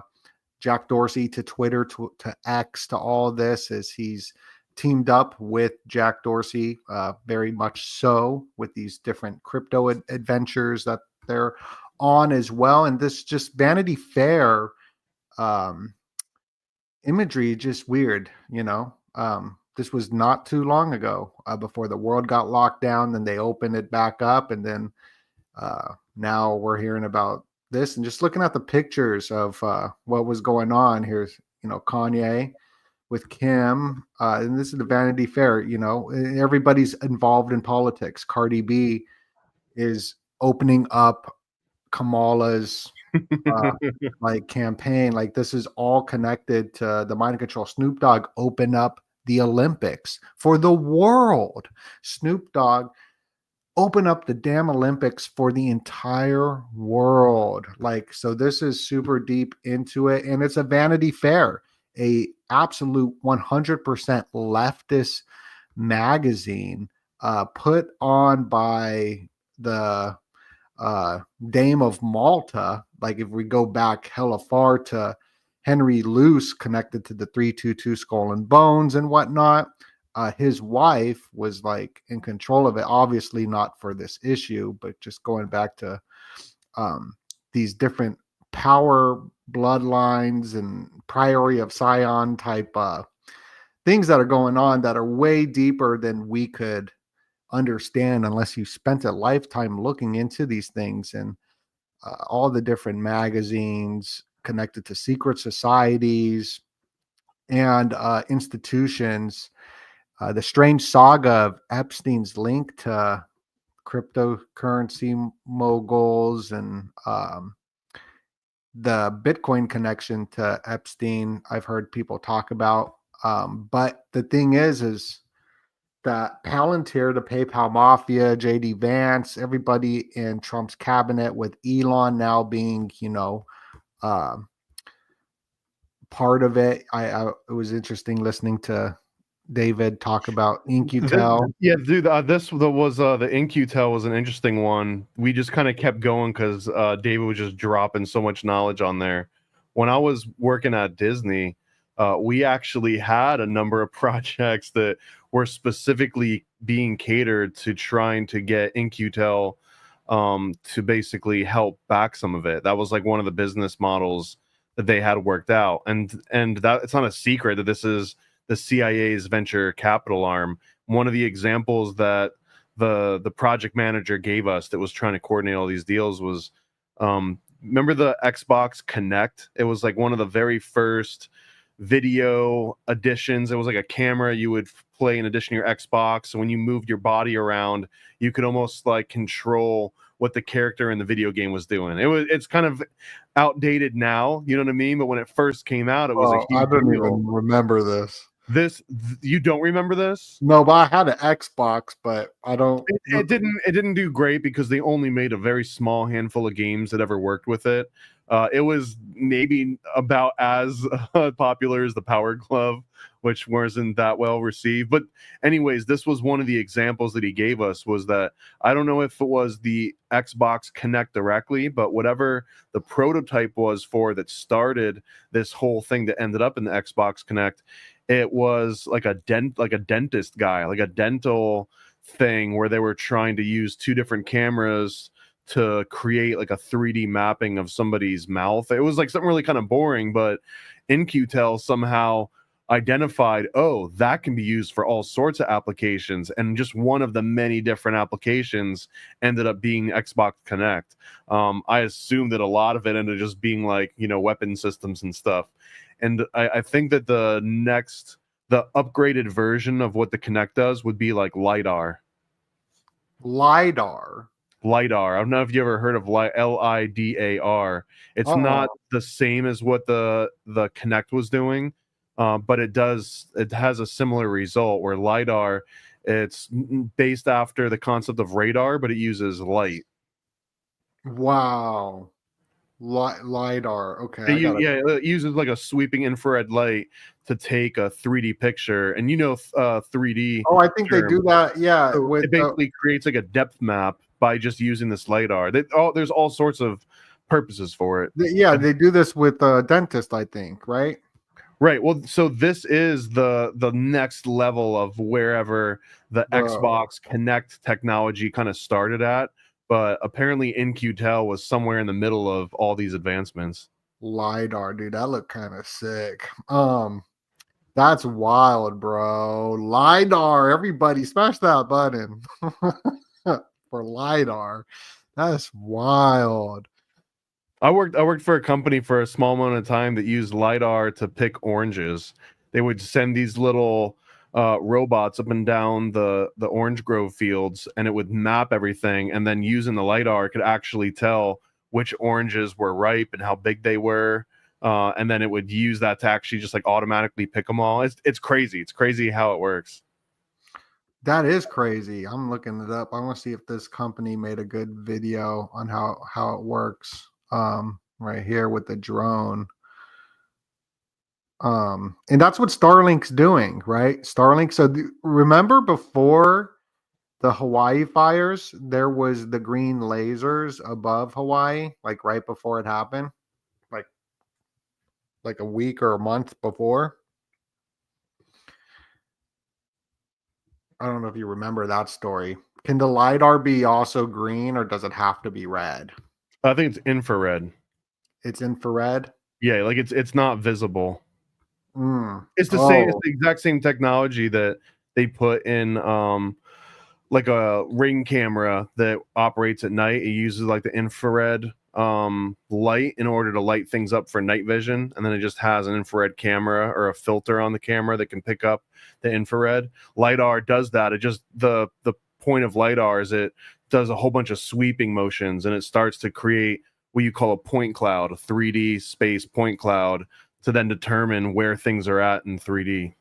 Jack Dorsey, to Twitter, to X, to all of this, as he's teamed up with Jack Dorsey, very much so, with these different crypto adventures that they're on as well. And this just Vanity Fair imagery, just weird, you know. This was not too long ago, before the world got locked down. Then they opened it back up, and then now we're hearing about this. And just looking at the pictures of what was going on, here's Kanye with Kim, and this is the Vanity Fair. Everybody's involved in politics. Cardi B is opening up Kamala's like campaign. Like this is all connected to the mind control. Snoop Dogg open up the Olympics for the world. Snoop Dogg open up the damn Olympics for the entire world. Like, so this is super deep into it, and it's a Vanity Fair, a absolute 100% leftist magazine, put on by the Dame of Malta. Like if we go back hella far to Henry Luce, connected to the 322 Skull and Bones and whatnot. His wife was like in control of it, obviously not for this issue, but just going back to these different power bloodlines and Priory of Sion type things that are going on that are way deeper than we could understand unless you spent a lifetime looking into these things. And all the different magazines connected to secret societies and institutions, the strange saga of Epstein's link to cryptocurrency moguls, and the Bitcoin connection to Epstein, I've heard people talk about. But the thing is that Palantir, the PayPal mafia, JD Vance, everybody in Trump's cabinet, with Elon now being, part of it. It was interesting listening to David talk about In-Q-Tel. Yeah, dude, this was the In-Q-Tel was an interesting one. We just kind of kept going because David was just dropping so much knowledge on there. When I was working at Disney, we actually had a number of projects that were specifically being catered to trying to get In-Q-Tel to basically help back some of it. That was like one of the business models that they had worked out, and that it's not a secret that this is the CIA's venture capital arm. One of the examples that the project manager gave us that was trying to coordinate all these deals was, remember the Xbox Connect? It was like one of the very first video additions. It was like a camera you would play in addition to your Xbox. So when you moved your body around, you could almost like control what the character in the video game was doing. It's kind of outdated now, you know what I mean? But when it first came out, it was a huge I don't deal. even remember this. You don't remember this? No, but I had an Xbox, but I don't. It didn't do great because they only made a very small handful of games that ever worked with it. It was maybe about as popular as the Power Glove, which wasn't that well received. But anyways, this was one of the examples that he gave us, was that I don't know if it was the Xbox Connect directly, but whatever the prototype was for that started this whole thing that ended up in the Xbox Connect, it was like a dentist guy, like a dental thing where they were trying to use two different cameras to create like a 3D mapping of somebody's mouth. It was like something really kind of boring, but In-Q-Tel somehow identified, oh, that can be used for all sorts of applications, and just one of the many different applications ended up being Xbox Connect. I assume that a lot of it ended just being like, weapon systems and stuff. And I think that the upgraded version of what the Kinect does would be like LiDAR. LiDAR. I don't know if you ever heard of LIDAR. It's not the same as what the Kinect was doing, but it has a similar result where LiDAR, it's based after the concept of radar, but it uses light. Wow. LiDAR. Okay. It uses like a sweeping infrared light to take a 3D picture, and 3D. Oh, I think they do that. Yeah, so it basically creates like a depth map by just using this LiDAR. There's all sorts of purposes for it. Yeah, they do this with dentist, I think, right? Right. Well, so this is the next level of wherever the Xbox Connect technology kind of started at. But apparently In-Q-Tel was somewhere in the middle of all these advancements. LiDAR, dude, that looked kind of sick. That's wild, bro. LiDAR, everybody smash that button for LiDAR. That's wild. I worked for a company for a small amount of time that used LiDAR to pick oranges. They would send these little robots up and down the orange grove fields, and it would map everything, and then using the LiDAR could actually tell which oranges were ripe and how big they were, and then it would use that to actually just like automatically pick them all. It's crazy. It's crazy how it works. That is crazy. I'm looking it up. I want to see if this company made a good video on how it works. Right here with the drone. And that's what Starlink's doing, right? Starlink. So remember before the Hawaii fires, there was the green lasers above Hawaii, like right before it happened, like a week or a month before. I don't know if you remember that story. Can the LiDAR be also green, or does it have to be red? I think it's infrared. It's infrared? Yeah, like it's not visible. It's the same. It's the exact same technology that they put in like a Ring camera that operates at night. It uses like the infrared light in order to light things up for night vision, and then it just has an infrared camera or a filter on the camera that can pick up the infrared. LiDAR does that. It just the point of LiDAR is it does a whole bunch of sweeping motions, and it starts to create what you call a point cloud, a 3D space point cloud, to then determine where things are at in 3D.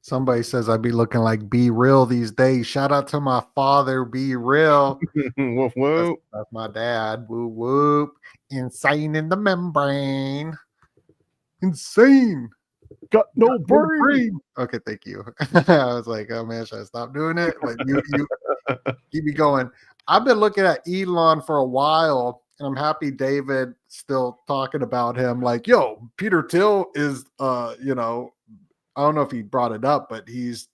Somebody says I'd be looking like Be Real these days. Shout out to my father, Be Real. Woof, whoop. That's my dad. Whoop, whoop. Insane in the membrane. Insane. Got no brain. Okay, thank you. I was like, oh man, should I stop doing it? Like you keep me going. I've been looking at Elon for a while, and I'm happy David still talking about him. Like, yo, Peter Thiel is I don't know if he brought it up, but he's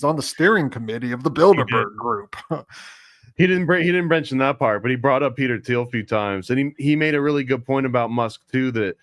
on the steering committee of the Bilderberg Group. He didn't mention that part, but he brought up Peter Thiel a few times, and he made a really good point about Musk too. That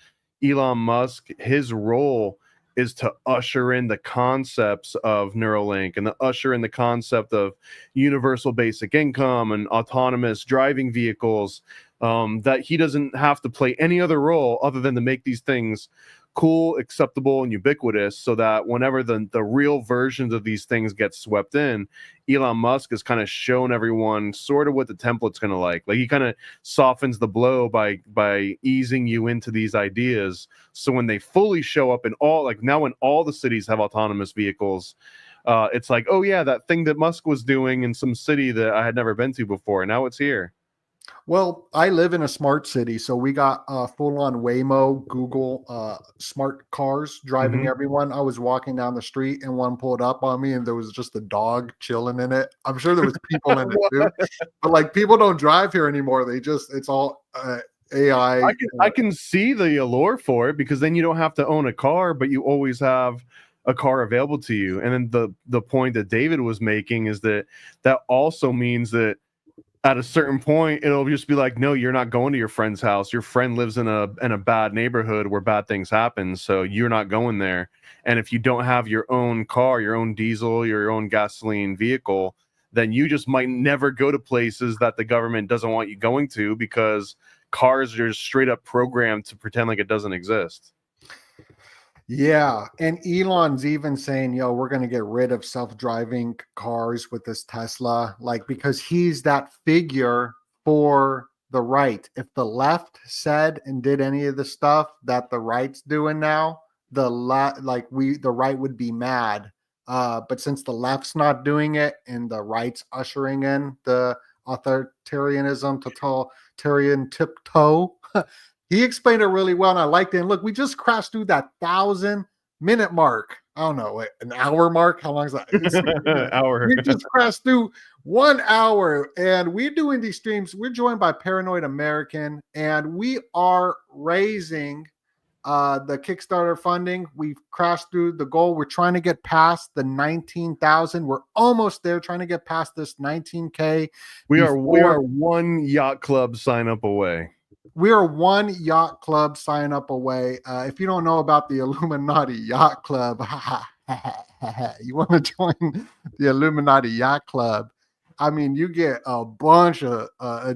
Elon Musk, his role is to usher in the concepts of Neuralink and to usher in the concept of universal basic income and autonomous driving vehicles. That he doesn't have to play any other role other than to make these things cool, acceptable, and ubiquitous, so that whenever the real versions of these things get swept in, Elon Musk has kind of shown everyone sort of what the template's going to like he kind of softens the blow by easing you into these ideas, so when they fully show up in all, like now when all the cities have autonomous vehicles, it's like, oh yeah, that thing that Musk was doing in some city that I had never been to before, now it's here. Well, I live in a smart city, so we got full-on Waymo, Google smart cars driving everyone. I was walking down the street and one pulled up on me, and there was just a dog chilling in it. I'm sure there was people in it too, but like people don't drive here anymore. It's all AI. I can see the allure for it, because then you don't have to own a car, but you always have a car available to you. And then the point that David was making is that also means that at a certain point, it'll just be like, no, you're not going to your friend's house. Your friend lives in a bad neighborhood where bad things happen, so you're not going there. And if you don't have your own car, your own diesel, your own gasoline vehicle, then you just might never go to places that the government doesn't want you going to, because cars are just straight up programmed to pretend like it doesn't exist. Yeah, and Elon's even saying, "Yo, we're going to get rid of self-driving cars with this Tesla," like, because he's that figure for the right. If the left said and did any of the stuff that the right's doing now, the right would be mad. But since the left's not doing it and the right's ushering in the authoritarianism, totalitarian tiptoe, he explained it really well, and I liked it. And look, we just crashed through that 1,000-minute mark. I don't know, an hour mark. How long is that? Hour. We just crashed through 1 hour, and we're doing these streams. We're joined by Paranoid American, and we are raising the Kickstarter funding. We've crashed through the goal. We're trying to get past the 19,000. We're almost there, trying to get past this 19K. We are one yacht club sign up away. We are one yacht club sign up away. If you don't know about the Illuminati Yacht Club, you want to join the Illuminati Yacht Club, I mean, you get a bunch of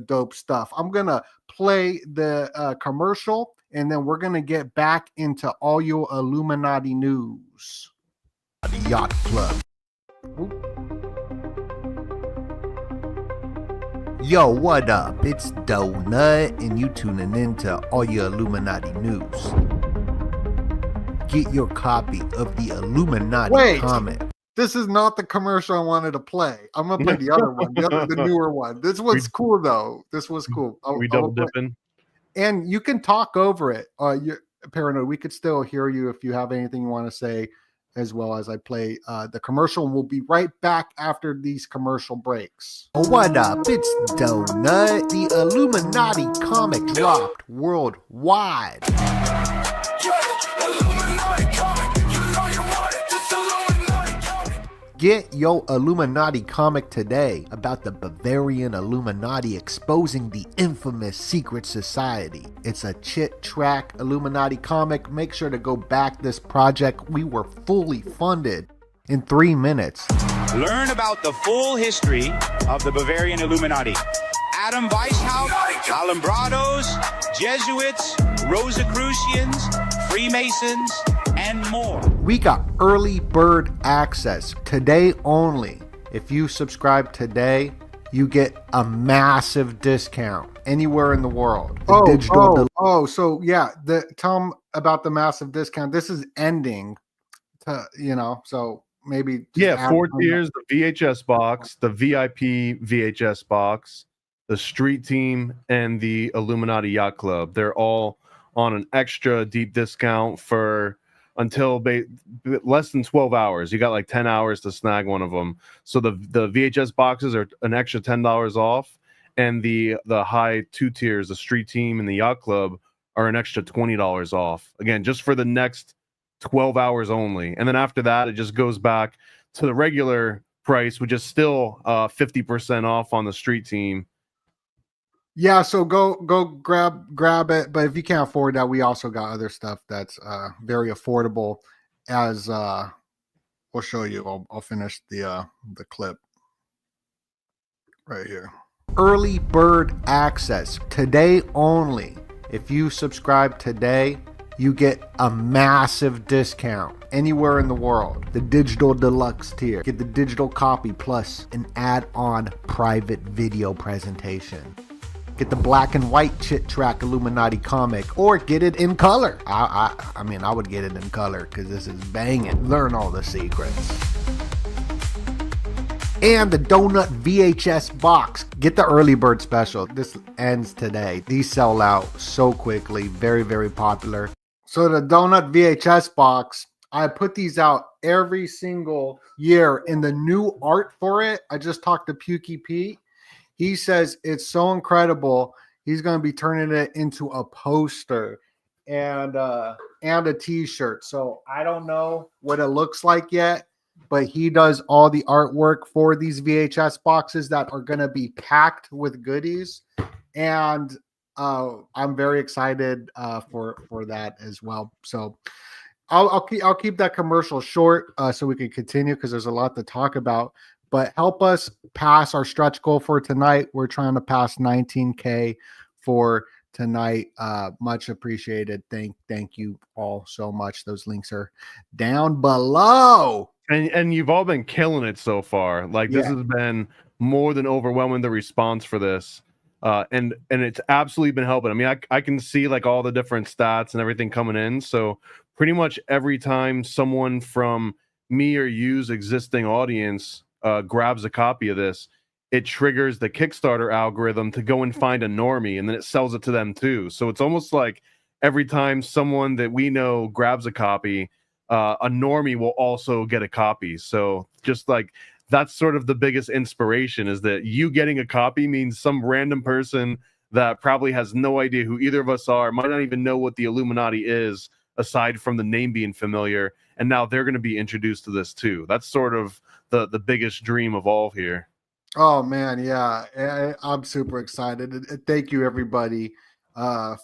dope stuff. I'm going to play the commercial, and then we're going to get back into all your Illuminati news. The Yacht Club. Ooh. Yo, what up? It's Donut, and you tuning in to all your Illuminati news. Get your copy of the Illuminati comic. This is not the commercial I wanted to play. I'm gonna play the other one, the newer one. This one's cool though. This was cool. We double dipping, and you can talk over it. You're Paranoid. We could still hear you if you have anything you want to say, as well as I play the commercial. And we'll be right back after these commercial breaks. What up? It's Donut. The Illuminati comic dropped worldwide. Get your Illuminati comic today about the Bavarian Illuminati exposing the infamous secret society. It's a chit track Illuminati comic. Make sure to go back this project. We were fully funded in 3 minutes. Learn about the full history of the Bavarian Illuminati. Adam Weishaupt, Alumbrados, Jesuits, Rosicrucians, Freemasons, and more. We got early bird access today only. If you subscribe today, you get a massive discount anywhere in the world. So yeah, tell them about the massive discount. This is ending, so maybe 4 tiers: the VHS box, the VIP VHS box, the Street Team, and the Illuminati Yacht Club. They're all on an extra deep discount for until less than 12 hours. You got like 10 hours to snag one of them. So the VHS boxes are an extra $10 off, and the high 2 tiers, the Street Team and the Yacht Club, are an extra $20 off. Again, just for the next 12 hours only. And then after that, it just goes back to the regular price, which is still 50% off on the Street Team. Yeah, so go grab it. But if you can't afford that, we also got other stuff that's very affordable. As we'll show you. I'll finish the clip right here. Early bird access today only. If you subscribe today, you get a massive discount anywhere in the world. The digital deluxe tier. Get the digital copy plus an add-on private video presentation. Get the black and white chit track Illuminati comic, or get it in color. I mean, I would get it in color because this is banging. Learn all the secrets. And the Donut VHS box. Get the early bird special. This ends today. These sell out so quickly. Very, very popular. So the Donut VHS box, I put these out every single year, in the new art for it. I just talked to Pukey Pete. He says it's so incredible. He's going to be turning it into a poster and a t-shirt. So I don't know what it looks like yet, but he does all the artwork for these VHS boxes that are going to be packed with goodies. And I'm very excited for that as well. So I'll keep that commercial short so we can continue because there's a lot to talk about. But help us pass our stretch goal for tonight. We're trying to pass 19K for tonight. Much appreciated. Thank you all so much. Those links are down below. And you've all been killing it so far. Like this has been more than overwhelming, the response for this. And it's absolutely been helping. I mean, I can see like all the different stats and everything coming in. So pretty much every time someone from me or you's existing audience grabs a copy of this, it triggers the Kickstarter algorithm to go and find a normie, and then it sells it to them too. So it's almost like every time someone that we know grabs a copy, a normie will also get a copy. So just like that's sort of the biggest inspiration, is that you getting a copy means some random person that probably has no idea who either of us are, might not even know what the Illuminati is aside from the name being familiar, and now they're going to be introduced to this too. That's sort of the biggest dream of all here. Oh man, yeah, I'm super excited. And thank you everybody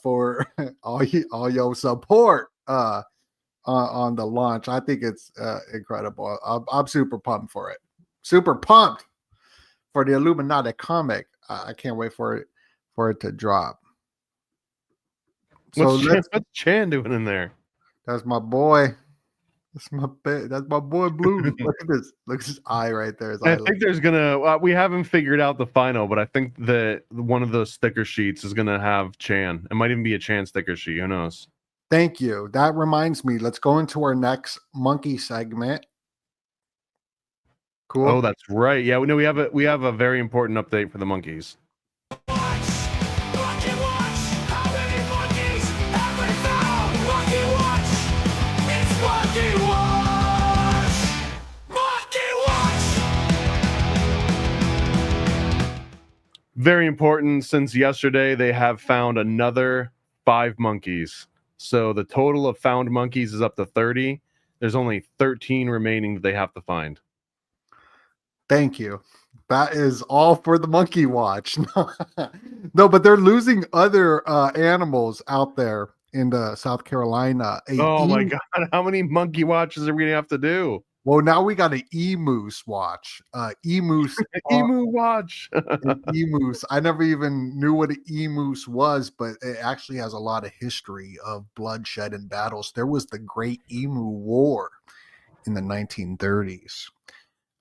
for all your support on the launch. I think it's incredible. I'm super pumped for it. Super pumped for the Illuminati comic. I can't wait for it to drop. So what's Chan doing in there? That's my boy. That's my boy Blue. Look at this. Look at his eye right there. I think there's gonna. We haven't figured out the final, but I think that one of the sticker sheets is gonna have Chan. It might even be a Chan sticker sheet. Who knows? Thank you. That reminds me. Let's go into our next monkey segment. Cool. Oh, that's right. Yeah, we have a very important update for the monkeys. Very important, since yesterday they have found another 5 monkeys. So the total of found monkeys is up to 30. There's only 13 remaining that they have to find. Thank you. That is all for the monkey watch. No, but they're losing other animals out there in the South Carolina. Oh my God. How many monkey watches are we going to have to do? Well, now we got an emus watch. Emus. Emu watch. Emus. I never even knew what an emus was, but it actually has a lot of history of bloodshed and battles. There was the Great Emu War in the 1930s.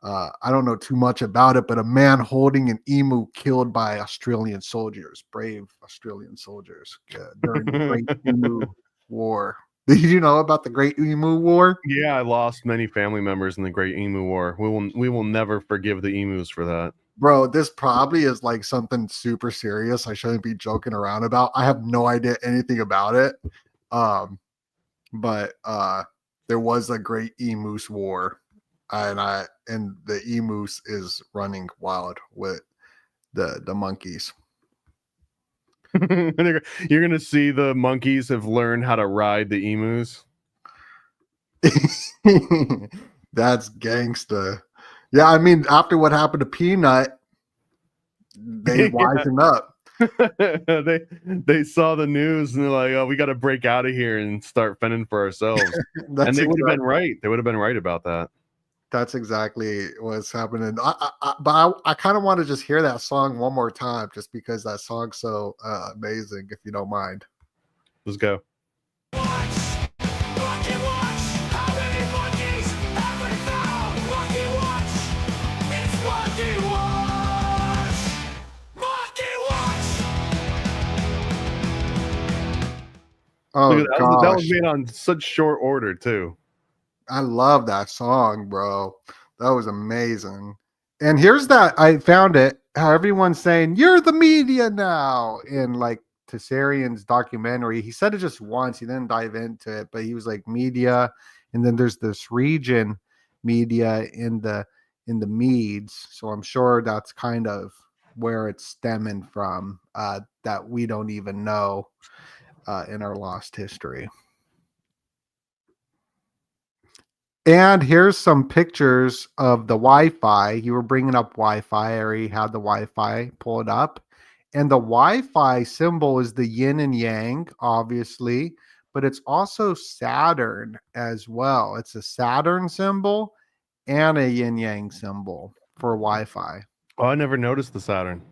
I don't know too much about it, but a man holding an emu killed by Australian soldiers, brave Australian soldiers during the Great Emu War. Did you know about the Great Emu War? Yeah, I lost many family members in the Great Emu War. We will never forgive the emus for that. Bro, this probably is like something super serious I shouldn't be joking around about. I have no idea anything about it. But there was a Great Emus War, and the emus is running wild with the monkeys. You're gonna see the monkeys have learned how to ride the emus. That's gangsta. Yeah, I mean, after what happened to Peanut, they wisen up. they saw the news and they're like, "Oh, we got to break out of here and start fending for ourselves." And they would have been right. They would have been right about that. That's exactly what's happening. But I kind of want to just hear that song one more time, just because that song's so amazing. If you don't mind, let's go. Oh, that was made on such short order too. I love that song, bro. That was amazing. And here's that. I found it. How everyone's saying, "You're the media now." In like Tessarian's documentary, he said it just once. He didn't dive into it, but he was like media. And then there's this region media in the Medes. So I'm sure that's kind of where it's stemming from, that we don't even know in our lost history. And here's some pictures of the Wi-Fi. You were bringing up Wi-Fi. I already had the Wi-Fi pulled up. And the Wi-Fi symbol is the yin and yang, obviously, but it's also Saturn as well. It's a Saturn symbol and a yin yang symbol for Wi-Fi. Oh, I never noticed the Saturn.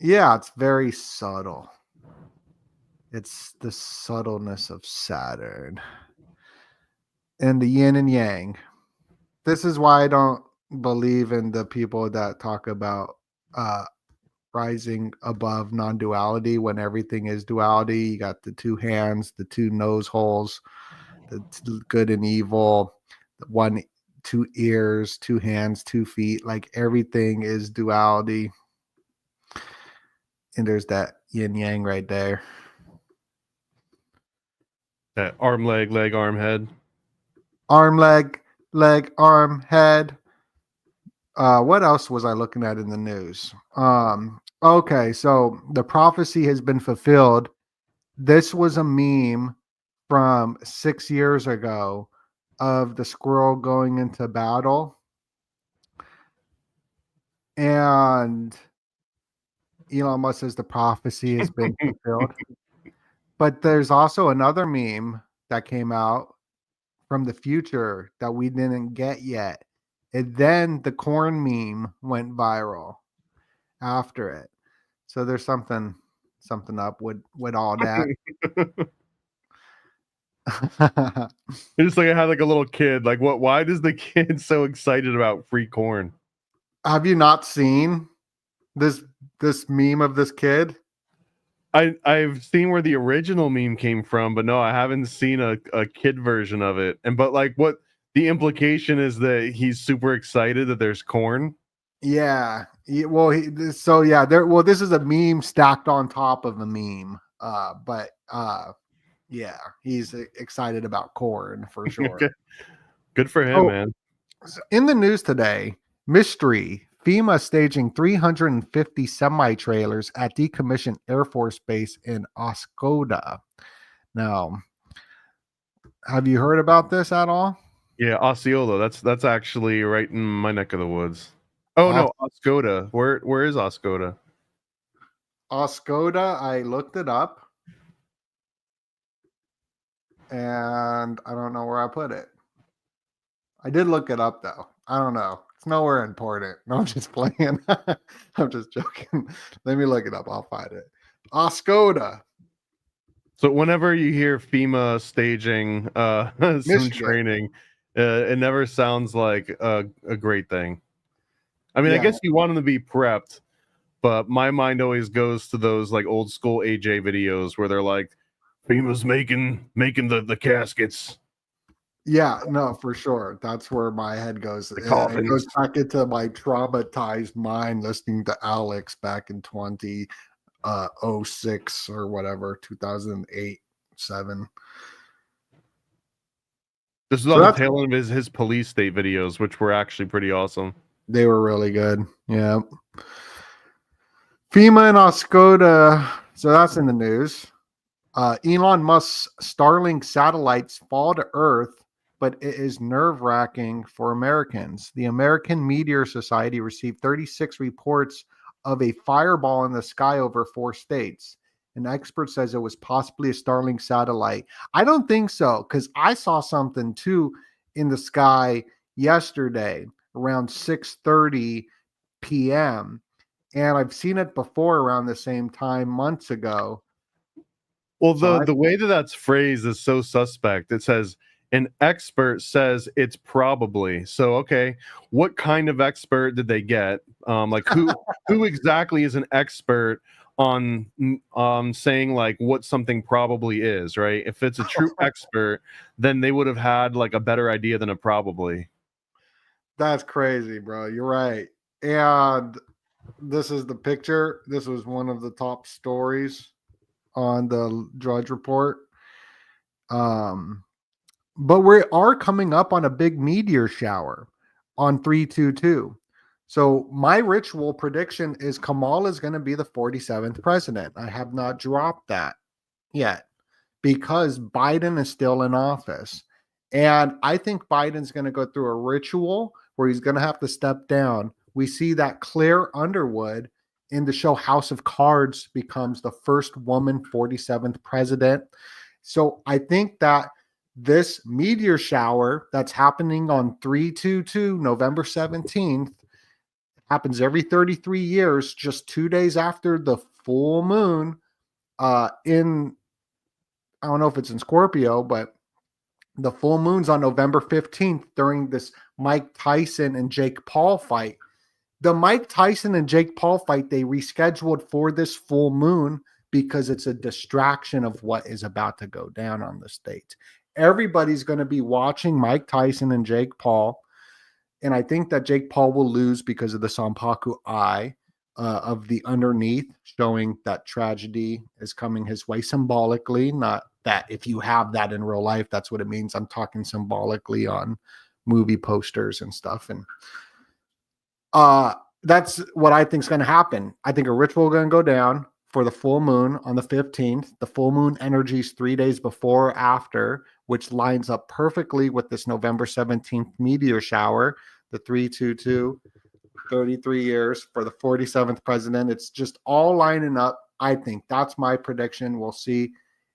Yeah, it's very subtle. It's the subtleness of Saturn and the yin and yang. This is why I don't believe in the people that talk about rising above non-duality when everything is duality. You got the two hands, the two nose holes, the good and evil, two ears, two hands, 2 feet. Like everything is duality. And there's that yin yang right there. That arm, leg, arm, head. Arm, leg, arm, head. What else was I looking at in the news? Okay, so the prophecy has been fulfilled. This was a meme from 6 years ago of the squirrel going into battle. And Elon Musk says the prophecy has been fulfilled. But there's also another meme that came out from the future that we didn't get yet. And then the corn meme went viral after it. So there's something up with all that. It's just like I had like a little kid. Like, what? Why does the kid so excited about free corn? Have you not seen this meme of this kid? I've seen where the original meme came from, but no, I haven't seen a kid version of it. But like, what the implication is that he's super excited that there's corn. Yeah. Well, this is a meme stacked on top of a meme. Yeah, he's excited about corn for sure. Okay. Good for him, man. In the news today, mystery: FEMA staging 350 semi-trailers at decommissioned Air Force Base in Oscoda. Now, have you heard about this at all? Yeah, Osceola. That's actually right in my neck of the woods. Oh no, Oscoda. Where is Oscoda? Oscoda, I looked it up. And I don't know where I put it. I did look it up though. I don't know. It's nowhere important. No, I'm just playing. I'm just joking. Let me look it up. I'll find it. Oscoda. So whenever you hear FEMA staging some training, it never sounds like a great thing. I mean, yeah. I guess you want them to be prepped, but my mind always goes to those like old school AJ videos where they're like, FEMA's making the caskets. Yeah, no, for sure. That's where my head goes. It goes back into my traumatized mind listening to Alex back in 2006 or whatever, 2008, 7. This is on the tail end of his police state videos, which were actually pretty awesome. They were really good. Yeah. FEMA and Oscoda. So that's in the news. Elon Musk's Starlink satellites fall to Earth, but it is nerve-wracking for Americans. The American Meteor Society received 36 reports of a fireball in the sky over 4 states. An expert says it was possibly a Starlink satellite. I don't think so, because I saw something too in the sky yesterday around 6:30 p.m. And I've seen it before around the same time months ago. Well, the way that's phrased is so suspect. It says an expert says it's probably. So, okay, what kind of expert did they get? Like who exactly is an expert on saying like what something probably is, right? If it's a true expert, then they would have had like a better idea than a probably. That's crazy, bro. You're right. And this is the picture. This was one of the top stories on the Drudge Report. But we are coming up on a big meteor shower on 3/22. So my ritual prediction is Kamala is going to be the 47th president. I have not dropped that yet because Biden is still in office. And I think Biden's going to go through a ritual where he's going to have to step down. We see that Claire Underwood in the show House of Cards becomes the first woman 47th president. So I think that this meteor shower that's happening on 3/22, November 17th, happens every 33 years, just 2 days after the full moon in, I don't know if it's in Scorpio, but the full moon's on November 15th during this Mike Tyson and Jake Paul fight. The Mike Tyson and Jake Paul fight, they rescheduled for this full moon because it's a distraction of what is about to go down on the stage. Everybody's going to be watching Mike Tyson and Jake Paul. And I think that Jake Paul will lose because of the Sampaku eye of the underneath, showing that tragedy is coming his way symbolically. Not that if you have that in real life, that's what it means. I'm talking symbolically on movie posters and stuff. And that's what I think is going to happen. I think a ritual going to go down for the full moon on the 15th. The full moon energy is 3 days before or after, which lines up perfectly with this November 17th meteor shower, the 3/22, 33 years for the 47th president. It's just all lining up. I think that's my prediction. We'll see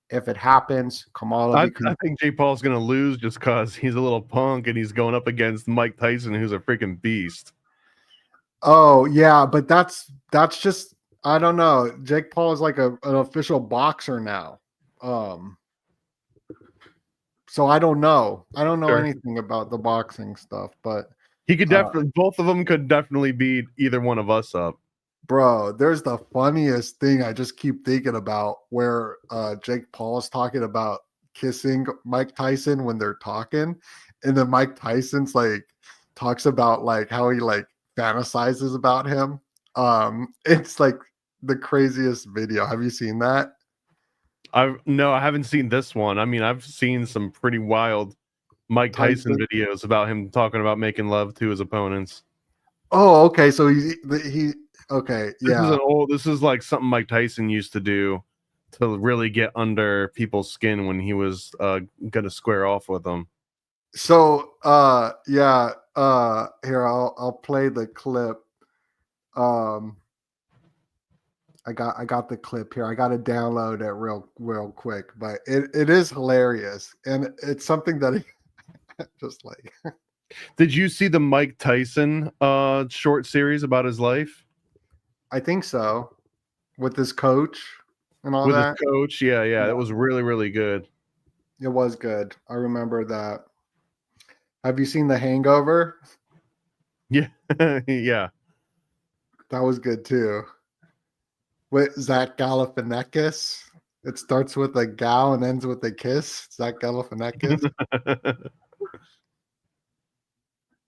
if it happens. Kamala. I think Jake Paul's going to lose just because he's a little punk and he's going up against Mike Tyson, who's a freaking beast. Oh, yeah, but that's just, I don't know. Jake Paul is like an official boxer now. So I don't know. I don't know Sure. anything about the boxing stuff, but He could definitely, both of them could definitely beat either one of us up. bro, there's the funniest thing I just keep thinking about where Jake Paul is talking about kissing Mike Tyson when they're talking, and then Mike Tyson's like talks about like how he like fantasizes about him. It's like the craziest video. Have you seen that? No, I haven't seen this one. I mean, I've seen some pretty wild Mike Tyson videos about him talking about making love to his opponents. Oh, okay. So he okay, yeah. This is like something Mike Tyson used to do to really get under people's skin when he was gonna square off with them. So yeah, here I'll play the clip. I got the clip here. I got to download it real quick, but it is hilarious, and it's something that he just like. Did you see the Mike Tyson short series about his life? I think so, with his coach and all With that. his coach, yeah, that was really, really good. It was good. I remember that. Have you seen The Hangover? Yeah, yeah. That was good too. With Zach Galifianakis. It starts with a gal and ends with a kiss. Zach Galifianakis.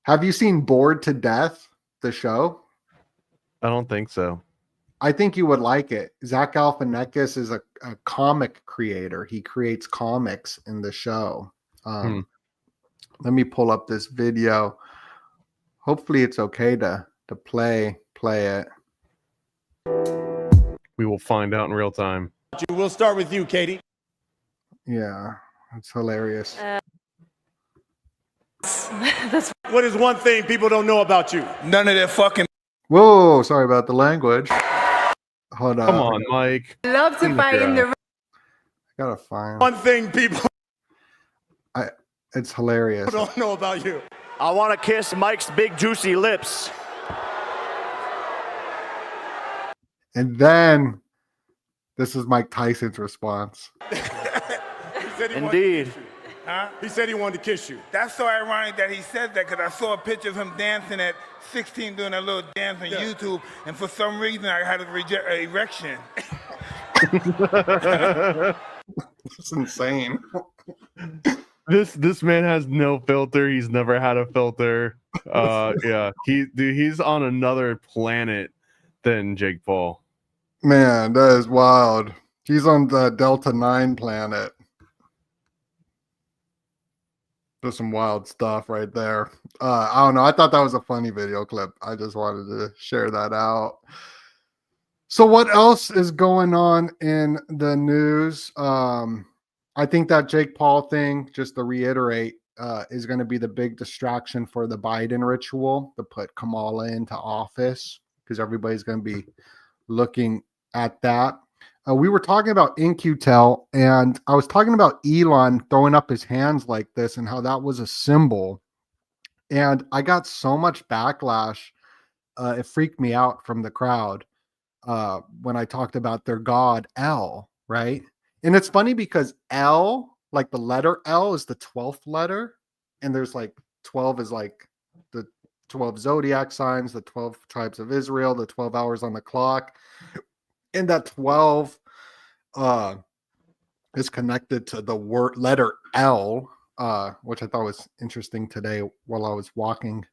Have you seen Bored to Death, the show? I don't think so. I think you would like it. Zach Galifianakis is a comic creator. He creates comics in the show. Let me pull up this video. Hopefully it's okay to play it. We will find out in real time. We'll start with you, Katie. Yeah, it's hilarious. What is one thing people don't know about you? None of that fucking. Whoa, sorry about the language. Hold on. Come on, Mike. Love to fight in the I gotta find. One thing people It's hilarious. don't know about you. I want to kiss Mike's big juicy lips. And then this is Mike Tyson's response. He said he Indeed. wanted to kiss you. Huh? He said he wanted to kiss you. That's so ironic that he said that because I saw a picture of him dancing at 16 doing that little dance on YouTube, and for some reason I had a erection. It's insane. This man has no filter. He's never had a filter. Yeah, he's on another planet than Jake Paul. Man, that is wild. He's on the Delta 9 planet. There's some wild stuff right there. I don't know. I thought that was a funny video clip. I just wanted to share that out. So what else is going on in the news? I think that Jake Paul thing, just to reiterate, is going to be the big distraction for the Biden ritual to put Kamala into office, because everybody's going to be looking at that. We were talking about In-Q-Tel, and I was talking about Elon throwing up his hands like this and how that was a symbol. And I got so much backlash. It freaked me out from the crowd when I talked about their god L, right? And it's funny because L, like the letter L, is the 12th letter, and there's like 12 is like the 12 zodiac signs, the 12 tribes of Israel, the 12 hours on the clock, and that 12 is connected to the word letter L, which I thought was interesting today while I was walking.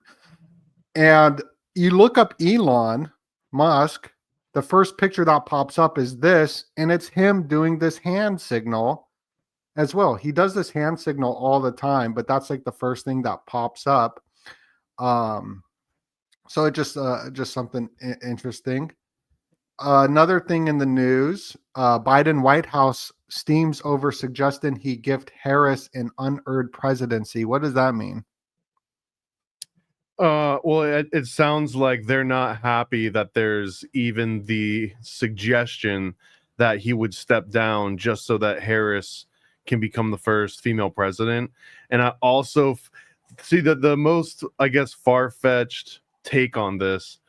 And you look up Elon Musk, the first picture that pops up is this, and it's him doing this hand signal as well. He does this hand signal all the time, but that's like the first thing that pops up. So it just something interesting. Another thing in the news, Biden White House steams over suggesting he gift Harris an unearned presidency. What does that mean? Well, it sounds like they're not happy that there's even the suggestion that he would step down just so that Harris can become the first female president. And I also see that the most, I guess, far-fetched take on this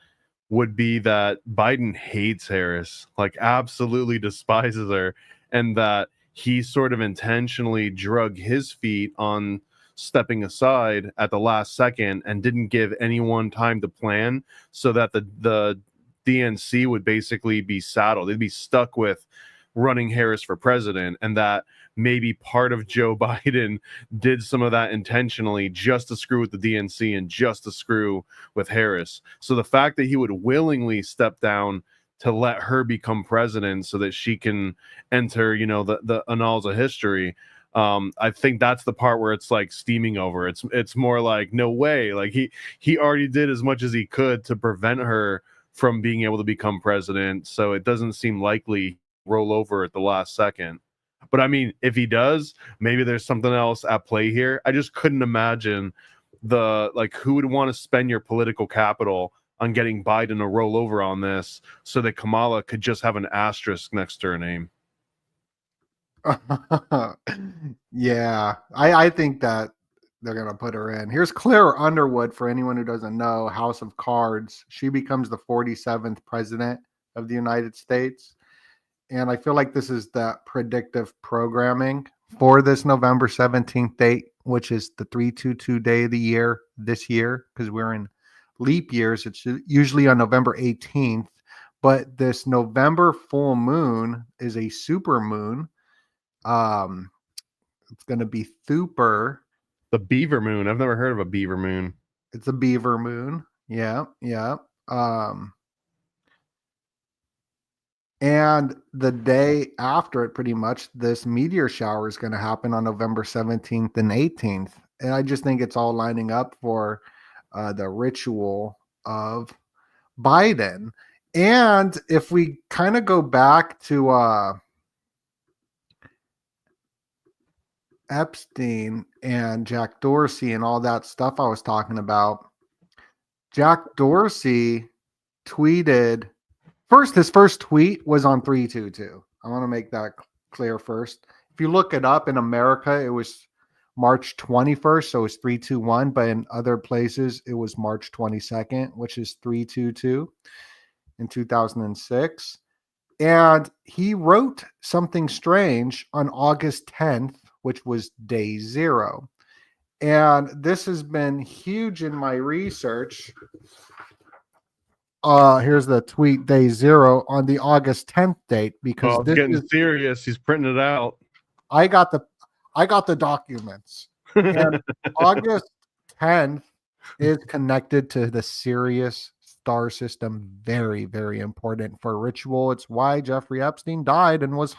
would be that Biden hates Harris, like absolutely despises her, and that he sort of intentionally drug his feet on stepping aside at the last second and didn't give anyone time to plan, so that the DNC would basically be saddled. They'd be stuck with running Harris for president, and that maybe part of Joe Biden did some of that intentionally just to screw with the DNC and just to screw with Harris. So the fact that he would willingly step down to let her become president so that she can enter, the annals of history, I think that's the part where it's like steaming over. It's more like, no way. Like he already did as much as he could to prevent her from being able to become president. So it doesn't seem likely roll over at the last second. But I mean, if he does, maybe there's something else at play here. I just couldn't imagine who would want to spend your political capital on getting Biden to roll over on this so that Kamala could just have an asterisk next to her name. Yeah, I think that they're going to put her in. Here's Claire Underwood, for anyone who doesn't know, House of Cards. She becomes the 47th president of the United States. And I feel like this is the predictive programming for this November 17th date, which is the 322 day of the year this year, because we're in leap years. It's usually on November 18th. But this November full moon is a super moon. It's going to be Thuper. The beaver moon. I've never heard of a beaver moon. It's a beaver moon. Yeah. And the day after it, pretty much, this meteor shower is going to happen on November 17th and 18th. And I just think it's all lining up for the ritual of Biden. And if we kind of go back to Epstein and Jack Dorsey and all that stuff I was talking about, Jack Dorsey tweeted first. His first tweet was on 322. I want to make that clear first. If you look it up in America, it was March 21st, so it's 321, but in other places it was March 22nd, which is 322 in 2006. And he wrote something strange on August 10th, which was day 0. And this has been huge in my research. Here's the tweet, day 0 on the August 10th date, because this getting serious. He's printing it out. I got the documents. And August 10th is connected to the Sirius star system. Very, very important for ritual. It's why Jeffrey Epstein died and was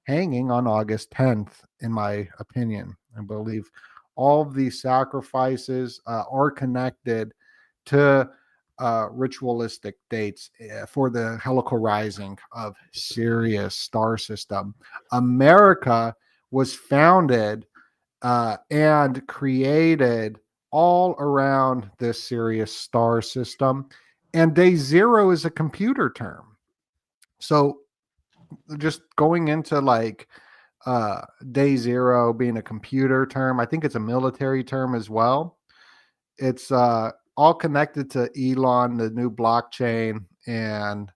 hanging on August 10th, in my opinion. I believe all of these sacrifices are connected to ritualistic dates for the helical rising of Sirius star system. America was founded and created all around this Sirius star system. And day zero is a computer term. So just going into like day zero being a computer term, I think it's a military term as well. It's all connected to Elon, the new blockchain, and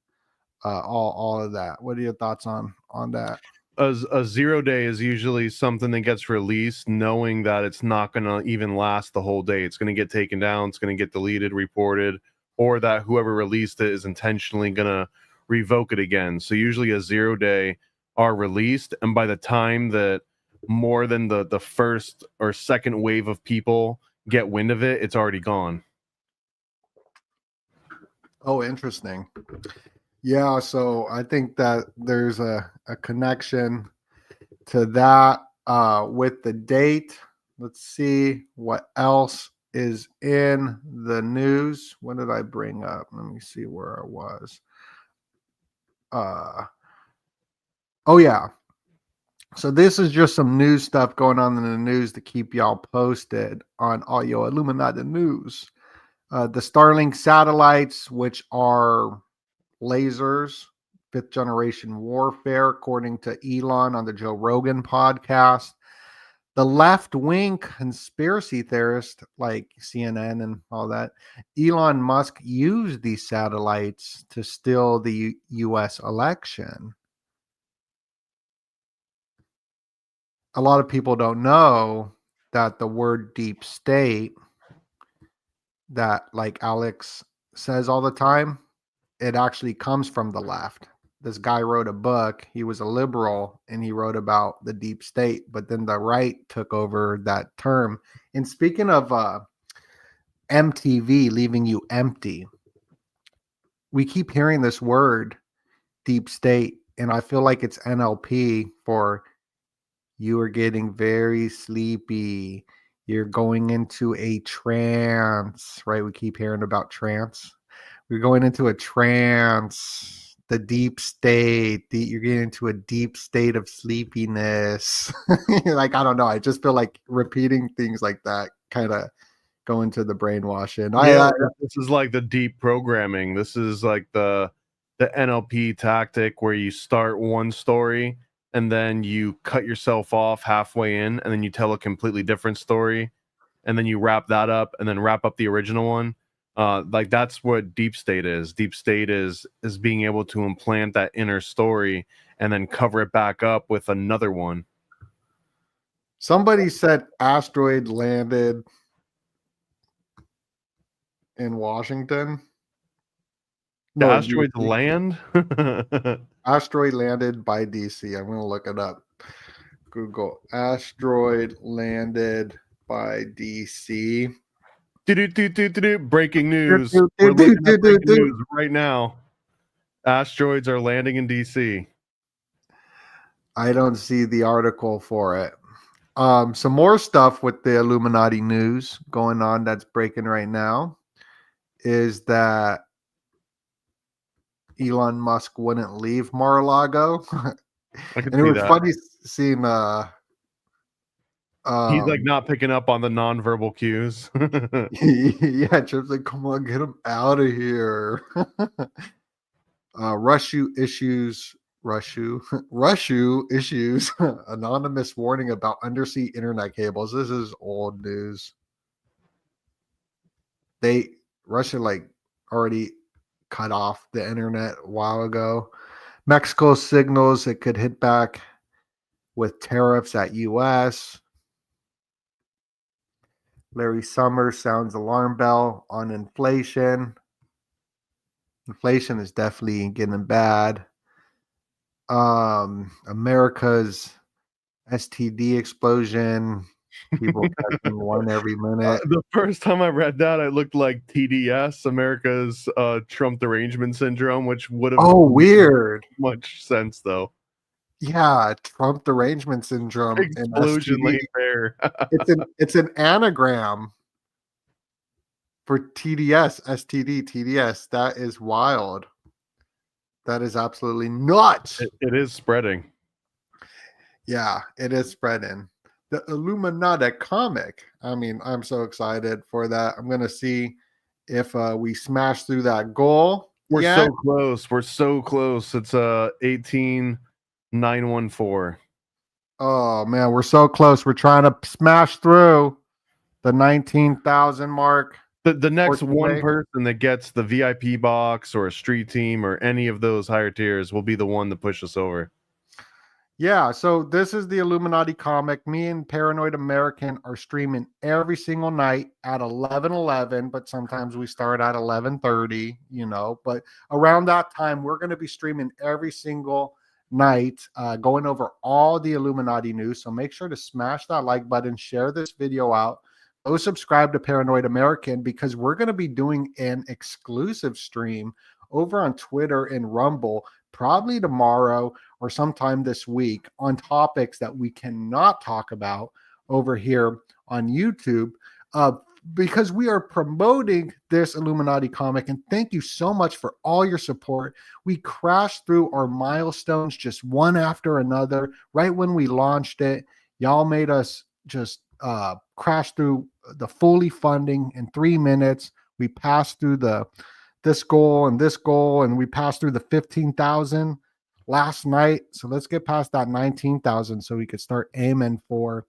all of that. What are your thoughts on that? A 0 day is usually something that gets released knowing that it's not going to even last the whole day. It's going to get taken down, it's going to get deleted, reported, or that whoever released it is intentionally going to revoke it again. So usually a 0 day are released, and by the time that more than the first or second wave of people get wind of it, it's already gone. Oh, interesting. Yeah, so I think that there's a connection to that with the date. Let's see what else is in the news. What did I bring up? Let me see where I was. Oh, yeah. So this is just some news stuff going on in the news to keep y'all posted on all your Illuminati news. The Starlink satellites, which are lasers, 5th generation warfare, according to Elon on the Joe Rogan podcast. The left-wing conspiracy theorists like CNN and all that, Elon Musk used these satellites to steal the U.S. election. A lot of people don't know that the word deep state that like Alex says all the time, it actually comes from the left. This guy wrote a book. He was a liberal and he wrote about the deep state, but then the right took over that term. And speaking of MTV leaving you empty, we keep hearing this word deep state, and I feel like it's NLP for you are getting very sleepy. You're going into a trance, right? We keep hearing about trance. We're going into a trance, the deep state. You're getting into a deep state of sleepiness. Like, I don't know. I just feel like repeating things like that kind of go into the brainwashing. This is like the deep programming. This is like the NLP tactic where you start one story and then you cut yourself off halfway in and then you tell a completely different story and then you wrap that up and then wrap up the original one. Like that's what deep state is. Deep state is being able to implant that inner story and then cover it back up with another one. Somebody said asteroid landed in Washington. The asteroids land? Asteroid landed by DC. I'm going to look it up. Google asteroid landed by DC. Breaking news. We're looking at breaking news right now. Asteroids are landing in DC. I don't see the article for it. Some more stuff with the Illuminati news going on that's breaking right now is that Elon Musk wouldn't leave Mar-a-Lago. And it was funny seeing he's like not picking up on the nonverbal cues. Yeah, Chip's like, come on, get him out of here. Rushu issues. Anonymous warning about undersea internet cables. This is old news. Russia like already cut off the internet a while ago. Mexico signals it could hit back with tariffs at U.S. Larry Summers sounds alarm bell on inflation. Inflation is definitely getting bad. America's STD explosion. People catching one every minute. The first time I read that, I looked like TDS, America's Trump derangement syndrome, which would have weird. Much sense though. Yeah, Trump derangement syndrome. Explosion late there. it's an anagram for TDS, STD, TDS. That is wild. That is absolutely nuts. It is spreading. Yeah, it is spreading. the Illuminati comic. I mean, I'm so excited for that. I'm gonna see if we smash through that goal. We're yet. so close. We're so close. It's 18914. Oh man, we're so close. We're trying to smash through the 19,000 mark. The next Or one today. person that gets the VIP box or a street team or any of those higher tiers will be the one to push us over. Yeah, so this is the Illuminati comic. Me and Paranoid American are streaming every single night at 11:11, but sometimes we start at 11:30, but around that time we're going to be streaming every single night, going over all the Illuminati news. So make sure to smash that like button, share this video out, go subscribe to Paranoid American, because we're going to be doing an exclusive stream over on Twitter and Rumble probably tomorrow or sometime this week on topics that we cannot talk about over here on YouTube, because we are promoting this Illuminati comic. And thank you so much for all your support. We crashed through our milestones just one after another. Right when we launched it, y'all made us just crash through the fully funding in 3 minutes. We passed through this goal, and we passed through the 15,000 last night. So let's get past that 19,000 so we could start aiming for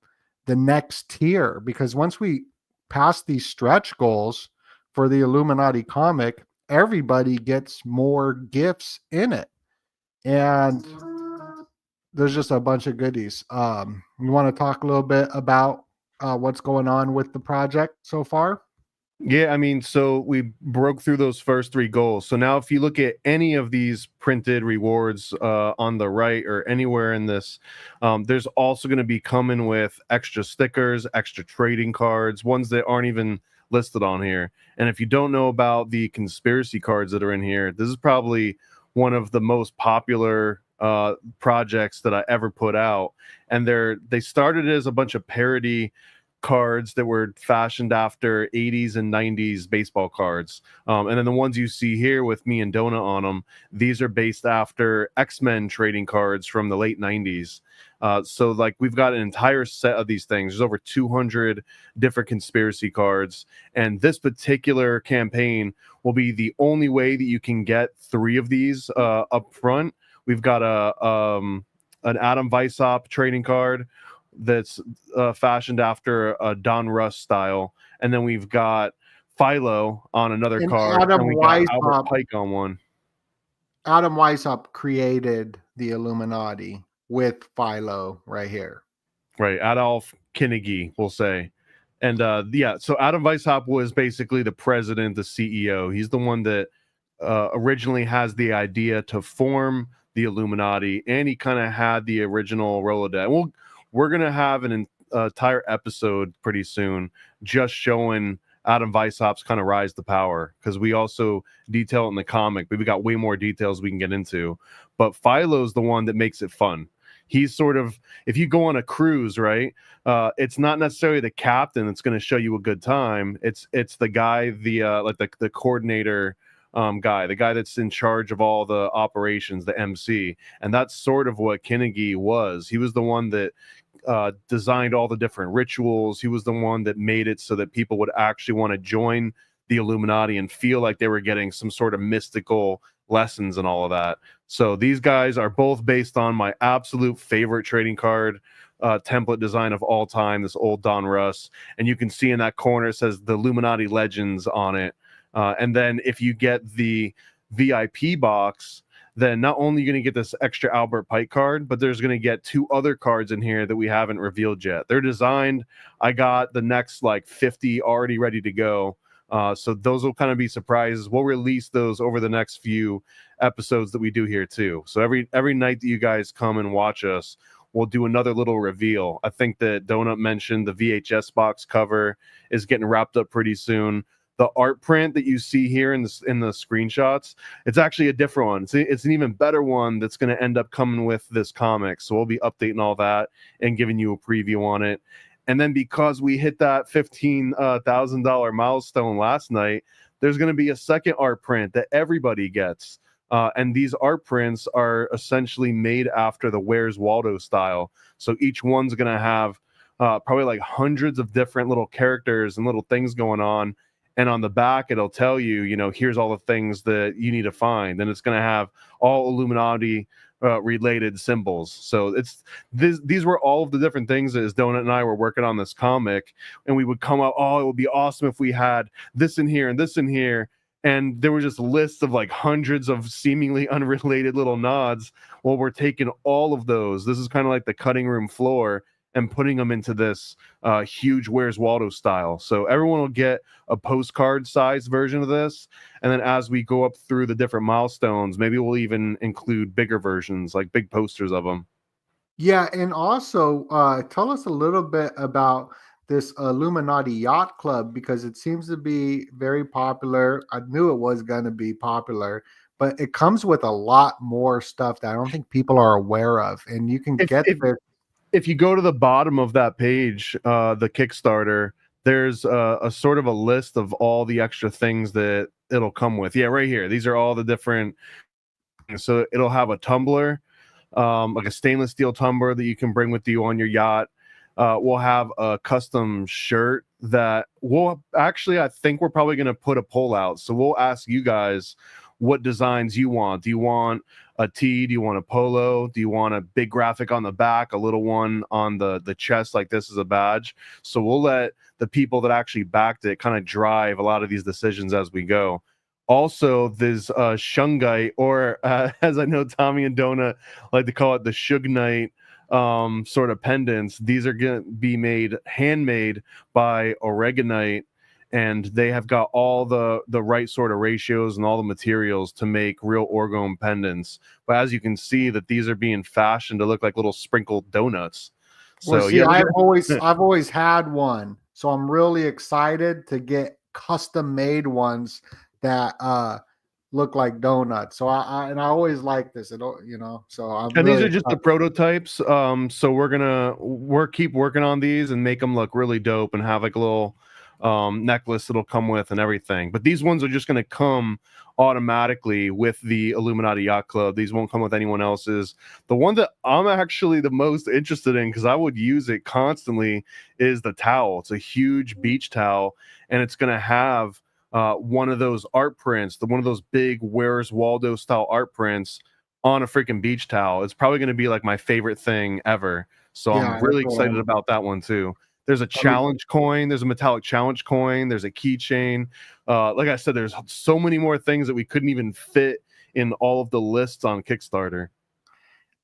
the next tier, because once we pass these stretch goals for the Illuminati comic, everybody gets more gifts in it, and there's just a bunch of goodies. You want to talk a little bit about what's going on with the project so far? Yeah, I mean, so we broke through those first 3 goals. So now if you look at any of these printed rewards on the right or anywhere in this, there's also going to be coming with extra stickers, extra trading cards, ones that aren't even listed on here. And if you don't know about the conspiracy cards that are in here, this is probably one of the most popular projects that I ever put out. And they started as a bunch of parody cards that were fashioned after 80s and 90s baseball cards, and then the ones you see here with me and Donut on them, these are based after X-Men trading cards from the late 90s. So like we've got an entire set of these things. There's over 200 different conspiracy cards, and this particular campaign will be the only way that you can get 3 of these up front. We've got an Adam Weishaupt trading card that's fashioned a Don Russ style, and then we've got Philo on another card, Adam and we got Weishaupt, Albert Pike on one. Adam Weishaupt created the Illuminati with Philo right here. Right, Adolf Kinnegi, we'll say. And so Adam Weishaupt was basically the president, the CEO. He's the one that originally has the idea to form the Illuminati, and he kind of had the original Rolodex. We're going to have an entire episode pretty soon just showing Adam Weishaupt's kind of rise to power, because we also detail it in the comic, but we got way more details we can get into. But Philo's the one that makes it fun. He's sort of, if you go on a cruise, right, it's not necessarily the captain that's going to show you a good time. It's the guy, the coordinator guy, the guy that's in charge of all the operations, the MC. And that's sort of what Kinnegi was. He was the one that designed all the different rituals. He was the one that made it so that people would actually want to join the Illuminati and feel like they were getting some sort of mystical lessons and all of that. So these guys are both based on my absolute favorite trading card template design of all time, this old Don Russ. And you can see in that corner it says the Illuminati Legends on it. And then if you get the VIP box, then not only are you going to get this extra Albert Pike card, but there's going to get 2 other cards in here that we haven't revealed yet. They're designed. I got the next 50 already ready to go. So those will kind of be surprises. We'll release those over the next few episodes that we do here too. So every night that you guys come and watch us, we'll do another little reveal. I think that Donut mentioned the VHS box cover is getting wrapped up pretty soon. The art print that you see here in the screenshots, it's actually a different one. It's an even better one that's going to end up coming with this comic. So we'll be updating all that and giving you a preview on it. And then because we hit that $15,000 milestone last night, there's going to be a second art print that everybody gets. And these art prints are essentially made after the Where's Waldo style. So each one's going to have probably like hundreds of different little characters and little things going on. And on the back, it'll tell you, here's all the things that you need to find. And it's going to have all Illuminati related symbols. So these were all of the different things that as Donut and I were working on this comic, and we would come up, it would be awesome if we had this in here and this in here. And there were just lists of like hundreds of seemingly unrelated little nods. Well, we're taking all of those. This is kind of like the cutting room floor and putting them into this huge Where's Waldo style. So everyone will get a postcard sized version of this. And then as we go up through the different milestones, maybe we'll even include bigger versions, like big posters of them. Yeah. And also tell us a little bit about this Illuminati Yacht Club, because it seems to be very popular. I knew it was going to be popular, but it comes with a lot more stuff that I don't think people are aware of. And you can get this. If you go to the bottom of that page, the Kickstarter, there's a sort of a list of all the extra things that it'll come with. Yeah, right here. These are all the different. So it'll have a tumbler, like a stainless steel tumbler that you can bring with you on your yacht. We'll have a custom shirt that I think we're probably going to put a poll out. So we'll ask you guys what designs you want. Do you want a tee? Do you want a polo? Do you want a big graphic on the back, a little one on the chest like this is a badge? So we'll let the people that actually backed it kind of drive a lot of these decisions as we go. Also, there's Shungite, or as I know Tommy and Donut like to call it, the Shugnite sort of pendants. These are going to be handmade by Oregonite, and they have got all the right sort of ratios and all the materials to make real orgone pendants. But as you can see, that these are being fashioned to look like little sprinkled donuts. So well, see, I've always had one, so I'm really excited to get custom made ones that look like donuts. So I always like this, so I'm and really these are just the prototypes. So we're keep working on these and make them look really dope and have like a little necklace that'll come with and everything. But these ones are just going to come automatically with the Illuminati Yacht Club. These won't come with anyone else's. The one that I'm actually the most interested in, because I would use it constantly, is the towel. It's a huge beach towel, and it's going to have one of those art prints, one of those big Where's Waldo style art prints on a freaking beach towel. It's probably going to be like my favorite thing ever. So yeah, I'm really excited about that one too. There's a challenge coin. There's a metallic challenge coin. There's a keychain. Like I said, there's so many more things that we couldn't even fit in all of the lists on Kickstarter.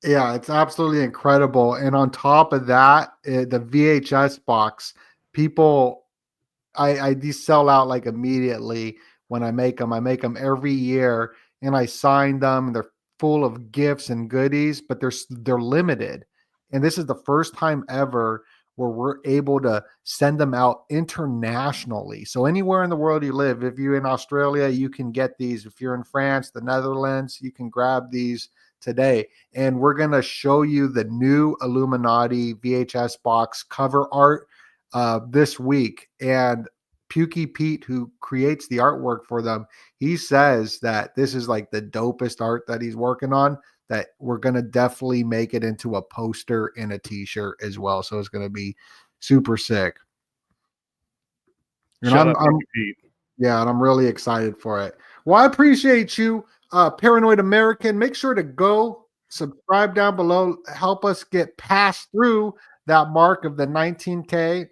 Yeah, it's absolutely incredible. And on top of that, the VHS box, these sell out like immediately when I make them. I make them every year, and I sign them. They're full of gifts and goodies, but they're limited. And this is the first time ever where we're able to send them out internationally. So anywhere in the world you live, if you're in Australia, you can get these. If you're in France, the Netherlands, you can grab these today. And we're going to show you the new Illuminati VHS box cover art this week. And Pukey Pete, who creates the artwork for them, he says that this is like the dopest art that he's working on, that we're going to definitely make it into a poster and a t-shirt as well. So it's going to be super sick. And I'm really excited for it. Well, I appreciate you, Paranoid American. Make sure to go subscribe down below. Help us get past through that mark of the 19K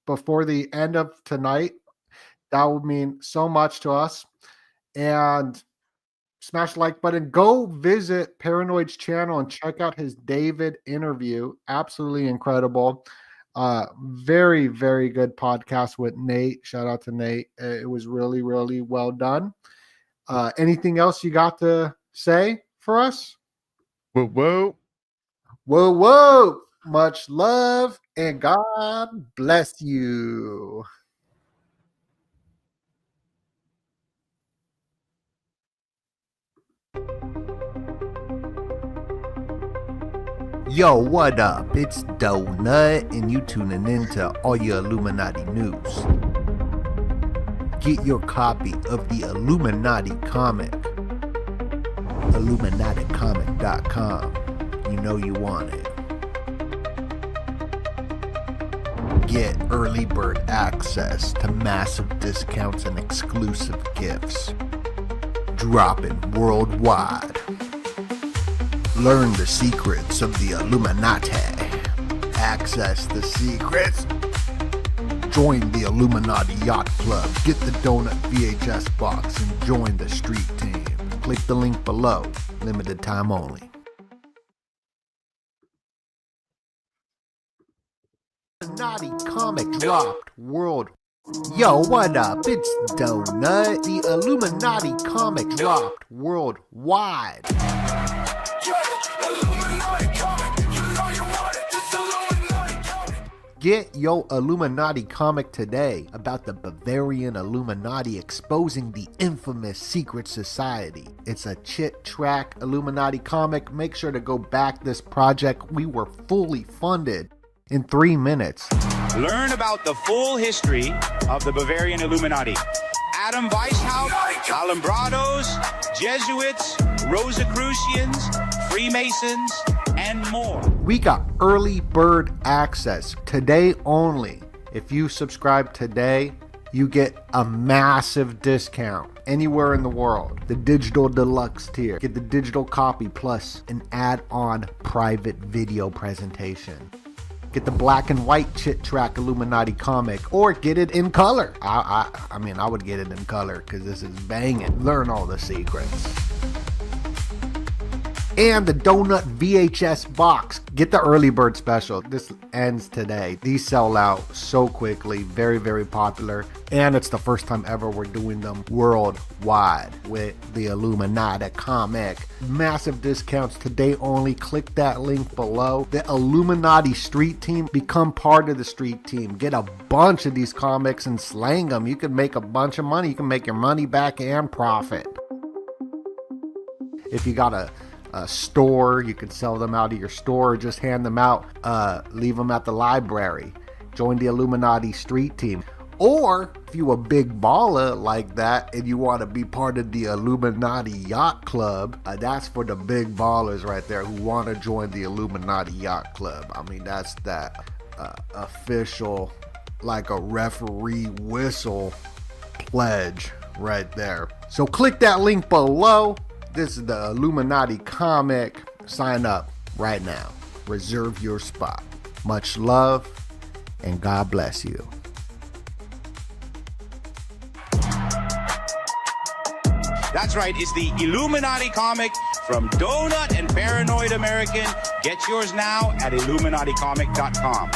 before the end of tonight. That would mean so much to us. And smash the like button. Go visit Paranoid's channel and check out his David interview. Absolutely incredible. Very, very good podcast with Nate. Shout out to Nate. It was really, really well done. Anything else you got to say for us? Whoa, whoa. Whoa, whoa. Much love and God bless you. Yo, what up? It's Donut, and you tuning into all your Illuminati news. Get your copy of the Illuminati comic. IlluminatiComic.com. You know you want it. get early bird access to massive discounts and exclusive gifts. Dropping worldwide. Learn the secrets of the Illuminati. Access the secrets. Join the Illuminati Yacht Club. Get the Donut VHS box and join the street team. Click the link below. Limited time only. Illuminati comic dropped world. Yo, what up? It's Donut. The Illuminati comic dropped worldwide. Get your Illuminati comic today about the Bavarian Illuminati exposing the infamous secret society. It's a Chit Track Illuminati comic. Make sure to go back this project. We were fully funded in 3 minutes. Learn about the full history of the Bavarian Illuminati. Adam Weishaupt, Alumbrados, Jesuits, Rosicrucians, Freemasons, and more. We got early bird access today only. If you subscribe today, you get a massive discount anywhere in the world. The digital deluxe tier. Get the digital copy plus an add-on private video presentation. Get the black and white Chit Track Illuminati comic, or get it in color. I mean, I would get it in color because this is banging. Learn all the secrets. And the Donut VHS box. Get the early bird special. This ends today. These sell out so quickly. Very, very popular. And it's the first time ever we're doing them worldwide with the Illuminati comic. Massive discounts today only. Click that link below. The Illuminati street team. Become part of the street team. Get a bunch of these comics and slang them. You can make a bunch of money. You can make your money back and profit. If you got a store, you can sell them out of your store, or just hand them out, leave them at the library. Join the Illuminati street team. Or if you a big baller like that and you want to be part of the Illuminati Yacht Club, that's for the big ballers right there who want to join the Illuminati Yacht Club. I mean, that's that official, like a referee whistle pledge right there. So click that link below. This is the Illuminati comic. Sign up right now. Reserve your spot. Much love and God bless you. That's right, it's the Illuminati comic from Donut and Paranoid American. Get yours now at IlluminatiComic.com.